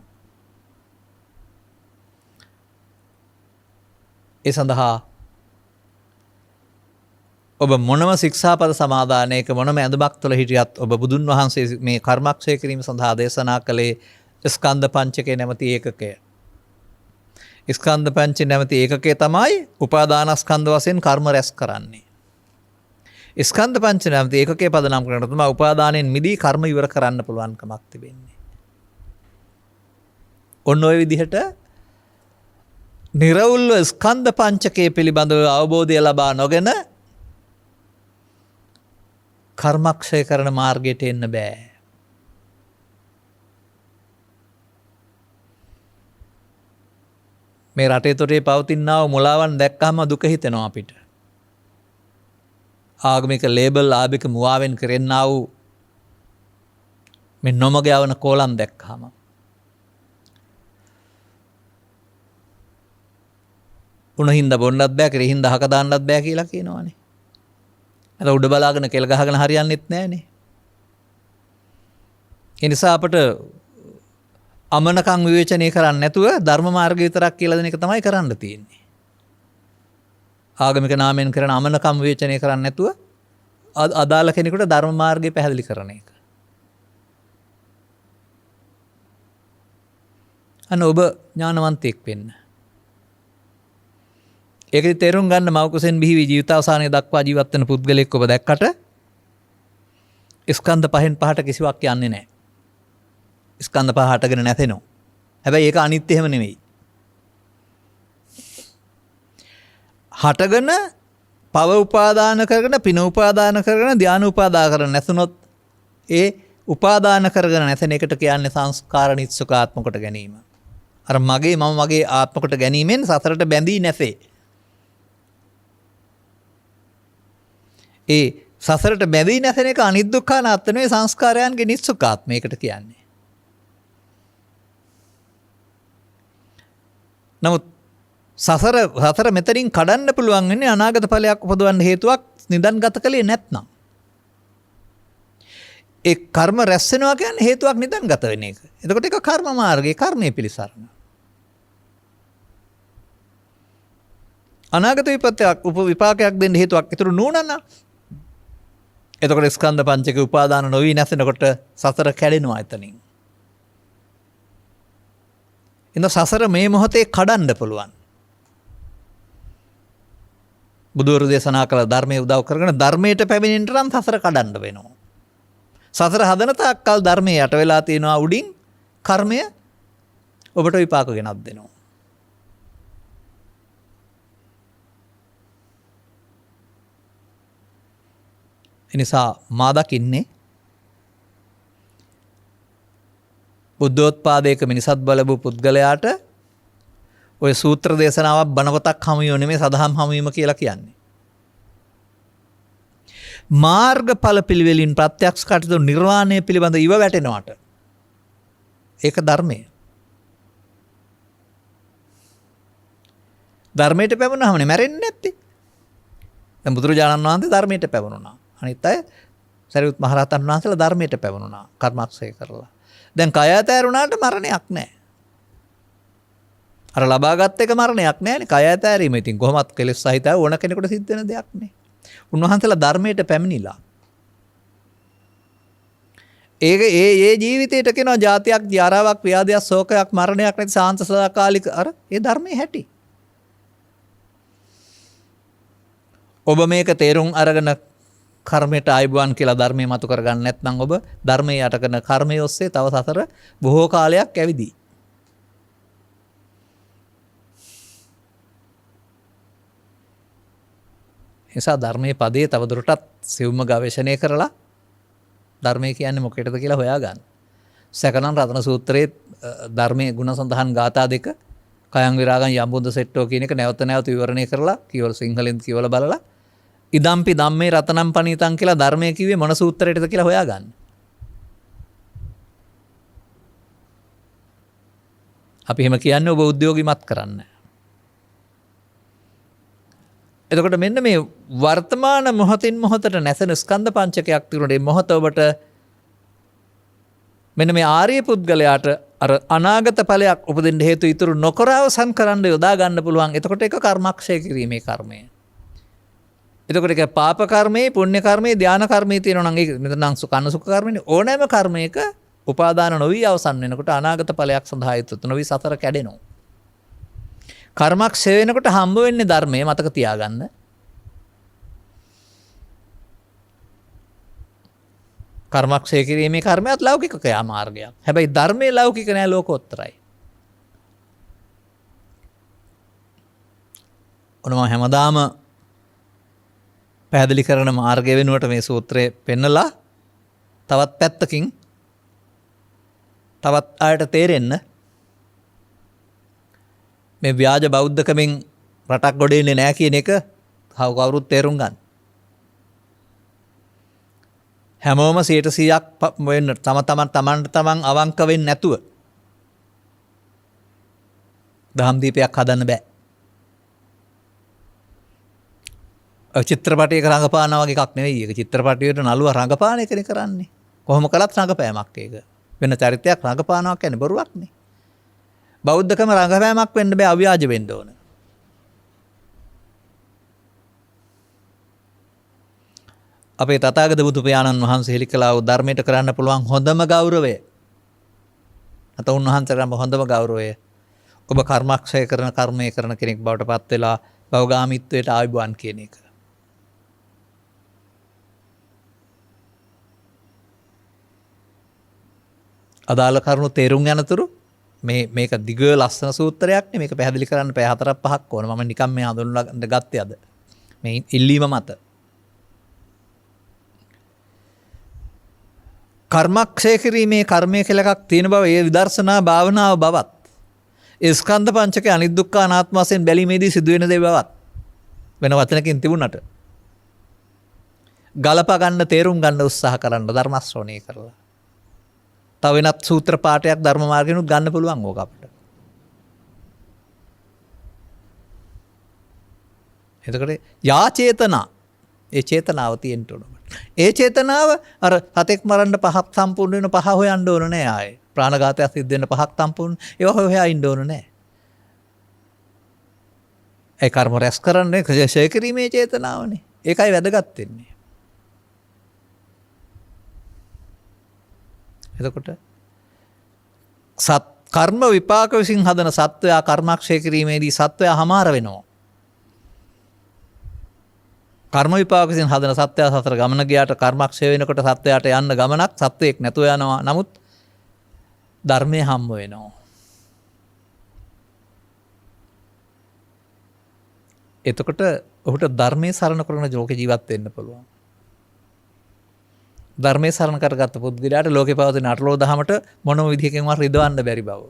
ඒ සඳහා ඔබ මොනම ශික්ෂාපද සමාදානයක මොනම ඇඳුමක් තුළ හිටියත් ඔබ බුදුන් වහන්සේ මේ කර්මක්ෂය කිරීම සඳහා දේශනා කළේ ස්කන්ධ පංචකය නැමැති ඒකකය. ස්කන්ධ පංච නැමැති ඒකකය තමයි උපාදානස්කන්ධ වශයෙන් කර්ම රැස් කරන්නේ. ස්කන්ධ පංච නැමැති ඒකකය පදනම් කරන තමයි උපාදානයෙන් මිදී කර්ම ඉවර කරන්න පුළුවන්කමක් තිබෙන්නේ. ඔන්න ඔය විදිහට නිර්වුල්ව ස්කන්ධ පංචකය පිළිබඳව අවබෝධය ලබා නොගෙන කර්මක්ෂය කරන මාර්ගයට එන්න බෑ. මේ රටේ තොටේ පවතිනා වූ මුලාවන් දැක්කම දුක හිතෙනවා අපිට. ආගමික ලේබල් ආභික මුවාවෙන් කරන්නා වූ මේ නොමග යවන කෝලම් දැක්කම උණ හින්දා බොන්නත් බෑ, කිරි හින්දා හක දාන්නත් බෑ කියලා කියනවානේ. අර උඩ බලාගෙන කෙල් ගහගෙන හරියන්නේත් නෑනේ. ඒ නිසා අපට අමනකම් විවේචනය කරන්නේ නැතුව ධර්ම මාර්ගය විතරක් කියලා දෙන එක තමයි කරන්න තියෙන්නේ. ආගමික නාමයෙන් කරන අමනකම් විවේචනය කරන්නේ නැතුව අදාළ කෙනෙකුට ධර්ම මාර්ගය පැහැදිලි කරන එක. අන්න ඔබ ඥානවන්තයෙක් වෙන්න. ඒකෙදි තේරුම් ගන්න මව්කුසෙන් බිහිවි ජීවිතාවසානය දක්වා ජීවත් වෙන පුද්ගලයෙක් ඔබ දැක්කට ස්කන්ධ පහෙන් පහට කිසිවක් යන්නේ නැහැ. ස්කන්ධ පහ හටගෙන නැතෙනවා. හැබැයි ඒක අනිත්‍ය එහෙම නෙමෙයි. හටගෙන පව උපාදාන කරගෙන, පින උපාදාන කරගෙන, ධාන උපාදාන කරගෙන නැසුනොත් ඒ උපාදාන කරගෙන නැසෙන එකට කියන්නේ සංස්කාර නිස්සක ආත්ම කොට ගැනීම. අර මගේ මම මගේ ආත්ම කොට ගැනීමෙන් සසරට බැඳී නැසේ. ඒ සසරට බැඳී නැසෙන එක අනිදුක්ඛානාත්ම නෙවෙයි, සංස්කාරයන්ගේ නිස්සක ආත්මයකට කියන්නේ. නමුත් සසර මෙතනින් කඩන්න පුළුවන් වෙන්නේ අනාගත ඵලයක් උපදවන්න හේතුවක් නිදන්ගත කළේ නැත්නම්. ඒ කර්ම රැස් වෙනවා කියන්නේ හේතුවක් නිදන්ගත වෙන එක. එතකොට ඒක කර්ම මාර්ගයේ කර්මයේ පිළිසරණ. අනාගත විපත්‍යක් විපාකයක් දෙන්න හේතුවක් ඉතුරු නුනන. එතකොට ස්කන්ධ පංචක උපාදාන නොවි නැසෙනකොට සසර කැඩෙනවා එතනින්. ඉතින් සසර මේ මොහොතේ කඩන්න පුළුවන්. බුදුවරු දේශනා කළ ධර්මයේ උදව් කරගෙන ධර්මයට පැමිණෙන්න නම් සසර කඩන්න වෙනවා. සසර හදන තාක්කල් ධර්මයේ යට වෙලා තියෙනවා උඩින් කර්මය ඔබට විපාක ගෙනත් දෙනවා. එනිසා මා දකින්නේ බුද්ධෝත්පාදයක මිනිසත් බලපු පුද්ගලයාට ඔය සූත්‍ර දේශනාවක් බණපතක් හමුවිය නෙමෙයි සදහම් හමුවීම කියලා කියන්නේ. මාර්ගඵල පිළිවෙලින් ප්‍රත්‍යක්ෂ කටයුතු නිර්වාණය පිළිබඳ ඉව වැටෙනවට ඒක ධර්මය. ධර්මයට පැමුණාමනේ මැරෙන්නේ නැත්තේ. දැන් බුදුරජාණන් වහන්සේ ධර්මයට පැමුණා. අනිත් අය සරියුත් මහරහතන් වහන්සේලා ධර්මයට පැමුණා කර්මක්ෂය කරලා. දැන් කය ඇතෑරුණාට මරණයක් නැහැ. අර ලබාගත් එක මරණයක් නැහැනේ. කය ඇතෑරීම ඉතින් කොහොමත් කෙලෙස් සහිතව ඕන කෙනෙකුට සිද්ධ වෙන දෙයක් නේ. උන්වහන්සේලා ධර්මයට පැමිණිලා. ඒ ජීවිතයට කියනවා ජාතියක්, ජරාවක්, ව්‍යාධියක්, ශෝකයක්, මරණයක් නැති සාන්ත සදාකාලික අර ඒ ධර්මයේ හැටි. ඔබ මේක තේරුම් අරගෙන කර්මයට ආයුබෝවන් කියලා ධර්මයේ මතු කරගන්න නැත්නම් ඔබ ධර්මයේ යට කරන කර්මයේ ඔස්සේ තව සසර බොහෝ කාලයක් ඇවිදී. නිසා ධර්මයේ පදේ තවදුරටත් සිවුම ගවේෂණය කරලා ධර්මය කියන්නේ මොකටද කියලා හොයාගන්න. සකලන් රතන සූත්‍රයේ ධර්මයේ ගුණ සඳහන් ගාථා දෙක කයං විරාගං යම්බුද්ද සෙට්ටෝ කියන එක නැවත නැවත විවරණය කරලා කියවල සිංහලෙන් කියවලා බලලා ඉදම්පි ධම්මේ රතනම් පණීතං කියලා ධර්මයේ කිව්වේ මොන සූත්‍රයටද කියලා හොයාගන්න. අපි එහෙම කියන්නේ ඔබ උද්‍යෝගිමත් කරන්න. එතකොට මෙන්න මේ වර්තමාන මොහොතින් මොහොතට නැසෙන ස්කන්ධ පංචකයක් තිබුණේ මොහොත ඔබට මෙන්න මේ ආර්ය පුද්ගලයාට අර අනාගත ඵලයක් උපදින්න හේතු ඉතුරු නොකර අවසන් කරන්න යොදා ගන්න පුළුවන්. එතකොට ඒක කර්මක්ෂය කිරීමේ කර්මය. එතකොට ඒක පාප කර්මයේ, පුණ්‍ය කර්මයේ, ධාන කර්මයේ තියෙනවා නම් ඒක මෙතන සුඛ සුඛ කර්මනේ ඕනෑම කර්මයක උපාදාන නොවි අවසන් වෙනකොට අනාගත ඵලයක් සඳහා යුතු නොවි සතර කැඩෙනවා. කර්මක්ෂය වෙනකොට හම්බ වෙන්නේ ධර්මයේ මතක තියාගන්න. කර්මක්ෂය කිරීමේ කර්මයක් ලෞකික ක්‍රියාමාර්ගයක්. හැබැයි ධර්මයේ ලෞකික නෑ ලෝකෝත්තරයි. ඔනම හැමදාම පැහැදිලි කරන මාර්ගය වෙනුවට මේ සූත්‍රය පෙන්නලා තවත් පැත්තකින් තවත් අයට තේරෙන්න මේ ව්‍යාජ බෞද්ධකමින් රටක් ගොඩ එන්නේ නැහැ කියන එක කවුරුත් තේරුම් ගන්න. හැමෝම 100%ක් වෙන්න තමන් අවංක වෙන්නේ නැතුව දහම් දීපයක් හදන්න බෑ. චිත්‍රපටයක රංගපානවා වගේ එකක් නෙවෙයි. ඒක චිත්‍රපටයට නළුව රංගපාන එකනේ කරන්නේ. කොහොම කළත් රංගපෑමක් ඒක. වෙන චරිතයක් රංගපානවා කියන්නේ බොරුවක් නේ. බෞද්ධකම රංගපෑමක් වෙන්න බෑ, අව්‍යාජ වෙන්න ඕන. අපේ තථාගත බුදු පියාණන් වහන්සේ හෙළි කළා වූ ධර්මයට කරන්න පුළුවන් හොඳම ගෞරවය. අත උන්වහන්සේ කරන හොඳම ගෞරවය ඔබ කර්මක්ෂය කරන කර්මය කරන කෙනෙක් බවට පත් වෙලා භවගාමීත්වයට ආයුබෝවන් කියන එක. අදාළ කරුණු තේරුම් යනතුරු මේක දිග ලස්සන සූත්‍රයක් නේ. මේක පැහැදිලි කරන්න පැය 4-5ක් ඕන. මම නිකන් මේ හඳුන්වලා ගත්තේ අද. මේ ඉල්ලීම මත. කර්මක්ෂය කිරීමේ කර්මය කියලා එකක් තියෙන බව ඒ විදර්ශනා භාවනාව බවත් ඒ ස්කන්ධ පංචකේ අනිදුක්ඛ අනාත්ම වශයෙන් බැලීමේදී සිදුවෙන දේ බවත් වෙන වචනකින් තිබුණාට ගලප ගන්න තේරුම් ගන්න උත්සාහ කරන්න ධර්ම ශ්‍රවණය කරලා. තව වෙනත් සූත්‍ර පාඨයක් ධර්ම මාර්ගෙනුත් ගන්න පුළුවන් ඕක අපිට. එතකොට යා චේතනා ඒ චේතනාව තියෙන්න ඕන. ඒ චේතනාව අර හතෙක් මරන්න පහක් සම්පූර්ණ වෙන පහ හොයන්න ඕන නෑ ආයේ. ප්‍රාණඝාතයක් සිද්ධ වෙන පහක් සම්පූර්ණ ඒවා හොයා ඉන්න ඕන නෑ. ඒ කර්ම රැස් කරන්නේ ක්ෂය කිරීමේ චේතනාවනේ. ඒකයි වැදගත් වෙන්නේ. එතකොට කර්ම විපාක විසින් හදන සත්වයා කර්මක්ෂය කිරීමේදී සත්වයා හමාර වෙනවා. කර්ම විපාක විසින් හදන සත්වයා සතර ගමන ගියාට කර්මක්ෂය වෙනකොට සත්වයාට යන්න ගමනක් සත්වයක් නැතුව යනවා. නමුත් ධර්මයේ හම්බ වෙනවා. එතකොට ඔහුට ධර්මයේ සරණ කරන ලෝක ජීවත් වෙන්න පුළුවන්. ධර්මයේ සරණ කරගත්ත පුද්ගලයාට ලෝකේ පවතින අටලෝ දහමට මොනම විදිහකින්වත් රිදවන්න බැරි බව.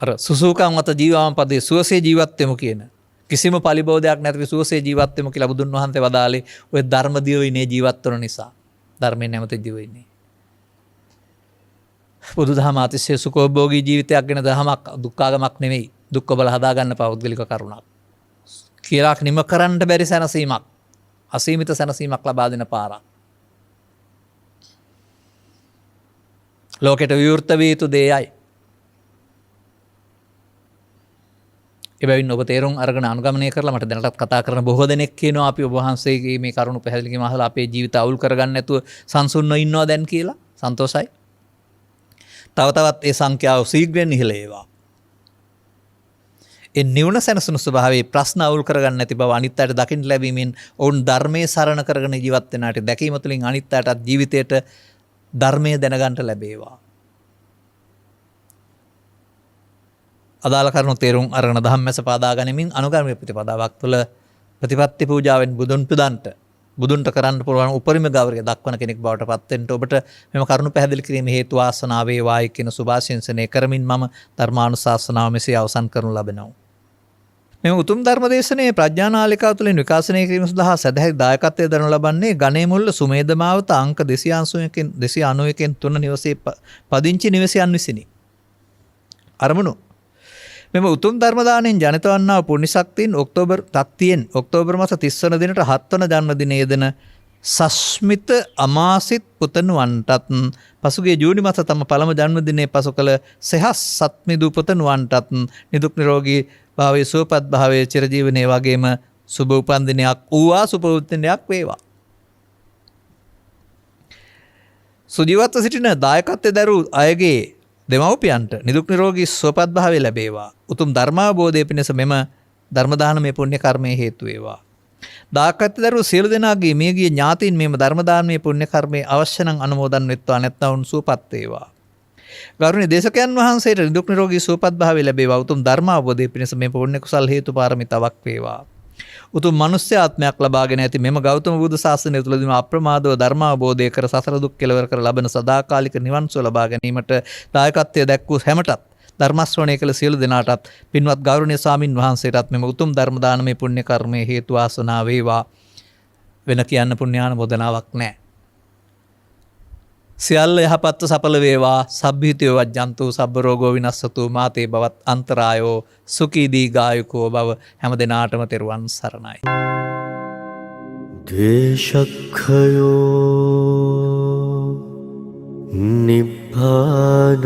අර සුසුකම් මත ජීවම් පදේ සුවසේ ජීවත් වෙමු කියන කිසිම පරිබෝධයක් නැතිව සුවසේ ජීවත් වෙමු කියලා බුදුන් වහන්සේ වදාළේ ඔය ධර්ම දිවිනේ ජීවත් වෙන නිසා. ධර්මයෙන් නැමෙති දිවිනේ. බුදුදහම අතිශය සුඛෝභෝගී ජීවිතයක් ගැන දහමක් දුක්ඛාගමක් නෙමෙයි. දුක්ඛ බල හදාගන්න පෞද්ගලික කරුණක්. කියලා නිම කරන්න බැරි සැනසීමක්. අසීමිත සැනසීමක් ලබා දෙන පාරක්. ලෝකෙට විවෘත විය යුතු දෙයයි. එබැවින් ඔබ තේරුම් අරගෙන අනුගමනය කරලා මට දැනටත් කතා කරන බොහෝ දෙනෙක් කියනවා අපි ඔබ වහන්සේගේ මේ කරුණු පැහැදිලි කිරීම අහලා අපේ ජීවිත අවුල් කරගන්න නැතුව සංසුන්ව ඉන්නවා දැන් කියලා. සන්තෝෂයි. තව තවත් ඒ සංඛ්‍යාව ශීඝ්‍රයෙන් ඉහළ ඒවා. ඒ නිවන සැනසුණු ස්වභාවයේ ප්‍රශ්න අවුල් කරගන්න නැති බව අනිත් අයට දකින්න ලැබීමෙන් ඔවුන් ධර්මයේ සරණ කරගෙන ජීවත් වෙනාට දැකීම තුළින් අනිත් අයටත් ජීවිතයට ධර්මයේ දැනගන්න ලැබේවා. අදාළ කරුණු තේරුම් අරගෙන ධම්මැස පාදා ගනිමින් අනුගාමී ප්‍රතිපදාවක් තුළ ප්‍රතිපත්ති පූජාවෙන් බුදුන්ට කරන්න පුළුවන් උපරිම ගෞරවය දක්වන කෙනෙක් බවට පත් වෙන්න ඔබට මෙම කරුණු පැහැදිලි කිරීමේ හේතු වාසනාව වේවායි කියන සුභාශිංසනය කරමින් මම ධර්මානුශාසනාව මෙසේ අවසන් කරනු ලබනවා. මෙම උතුම් ධර්ම දේශනාවේ ප්‍රඥානාලිකාව තුළින් විකාශනය කිරීම සඳහා සදැහැති දායකත්වය දරනු ලබන්නේ ගණේමුල්ල සුමේද මාවත අංක 291 3 නිවසේ පදිංචි නිවසයන් විසිනි. අරමුණු මෙම උතුම් ධර්ම දාණයෙන් ජනිත වන්නා පුණ්‍ය ශක්තියින් ඔක්තෝබර් මාස 30 වන දිනට 7 වන ජන්මදිනයේ යෙදෙන සස්මිත අමාසිත පුතණුවන්ටත් පසුගිය ජූනි මාස තම පළමු ජන්මදිනයේ පසු කළ සෙහස් සත්මිදු පුතණුවන්ටත් නිදුක් නිරෝගී භාවයේ සුවපත් භාවයේ චිරජීවනයේ වගේම සුබ උපන් දිනයක් වූවා සුබ උපදිනයක් වේවා. සුජීවත්ව සිටින දායකත්වයේ දරූ අයගේ දෙමව්පියන්ට නිදුක් නිරෝගී සුවපත් භාවය ලැබේවා. උතුම් ධර්මාවබෝධය පිණිස මෙම ධර්ම දානමය පුණ්‍ය කර්මයේ හේතු වේවා. දායකත්වයේ දරූ සියලු දෙනාගේ මියගිය ඥාතීන් මෙම ධර්ම දානමය පුණ්‍ය කර්මයේ අවශ්‍ය නම් අනුමෝදන් වෙත්වා නැත්නම් සුවපත් වේවා. ගෞරවනීය දේශකයන් වහන්සේට නිදුක් නිරෝගී සුවපත් භාවය ලැබේවා. උතුම් ධර්මාවබෝධය පිණිස මේ පුණ්‍ය කුසල් හේතු පාරමිතාවක් වේවා. උතුම් මනුෂ්‍ය ආත්මයක් ලබාගෙන ඇති මෙම ගෞතම බුදු සාසනය තුළදීම අප්‍රමාදව ධර්මාවබෝධය කර සසර දුක් කෙලවර කර ලබන සදාකාලික නිවන් සුව ලබා ගැනීමට දායකත්වය දැක්වූ හැමටත් ධර්ම ශ්‍රවණය කළ සියලු දෙනාටත් පින්වත් ගෞරවනීය ස්වාමින් වහන්සේටත් මෙම උතුම් ධර්ම දානමය පුණ්‍ය කර්මයේ හේතු වාසනා වේවා. වෙන කියන්න පුණ්‍යානුමෝදනාවක් නැහැ. සියල්ල යහපත්ව සඵල වේවා. සබ්බීතියෝ වජ්ජන්තු සබ්බ රෝගෝ විනස්සතු මාතේ බවත් අන්තරායෝ සුඛී දීඝායුකෝ භව. හැම දිනාටම තෙරුවන් සරණයි. ද්වේෂක්ඛයෝ නිබ්බානං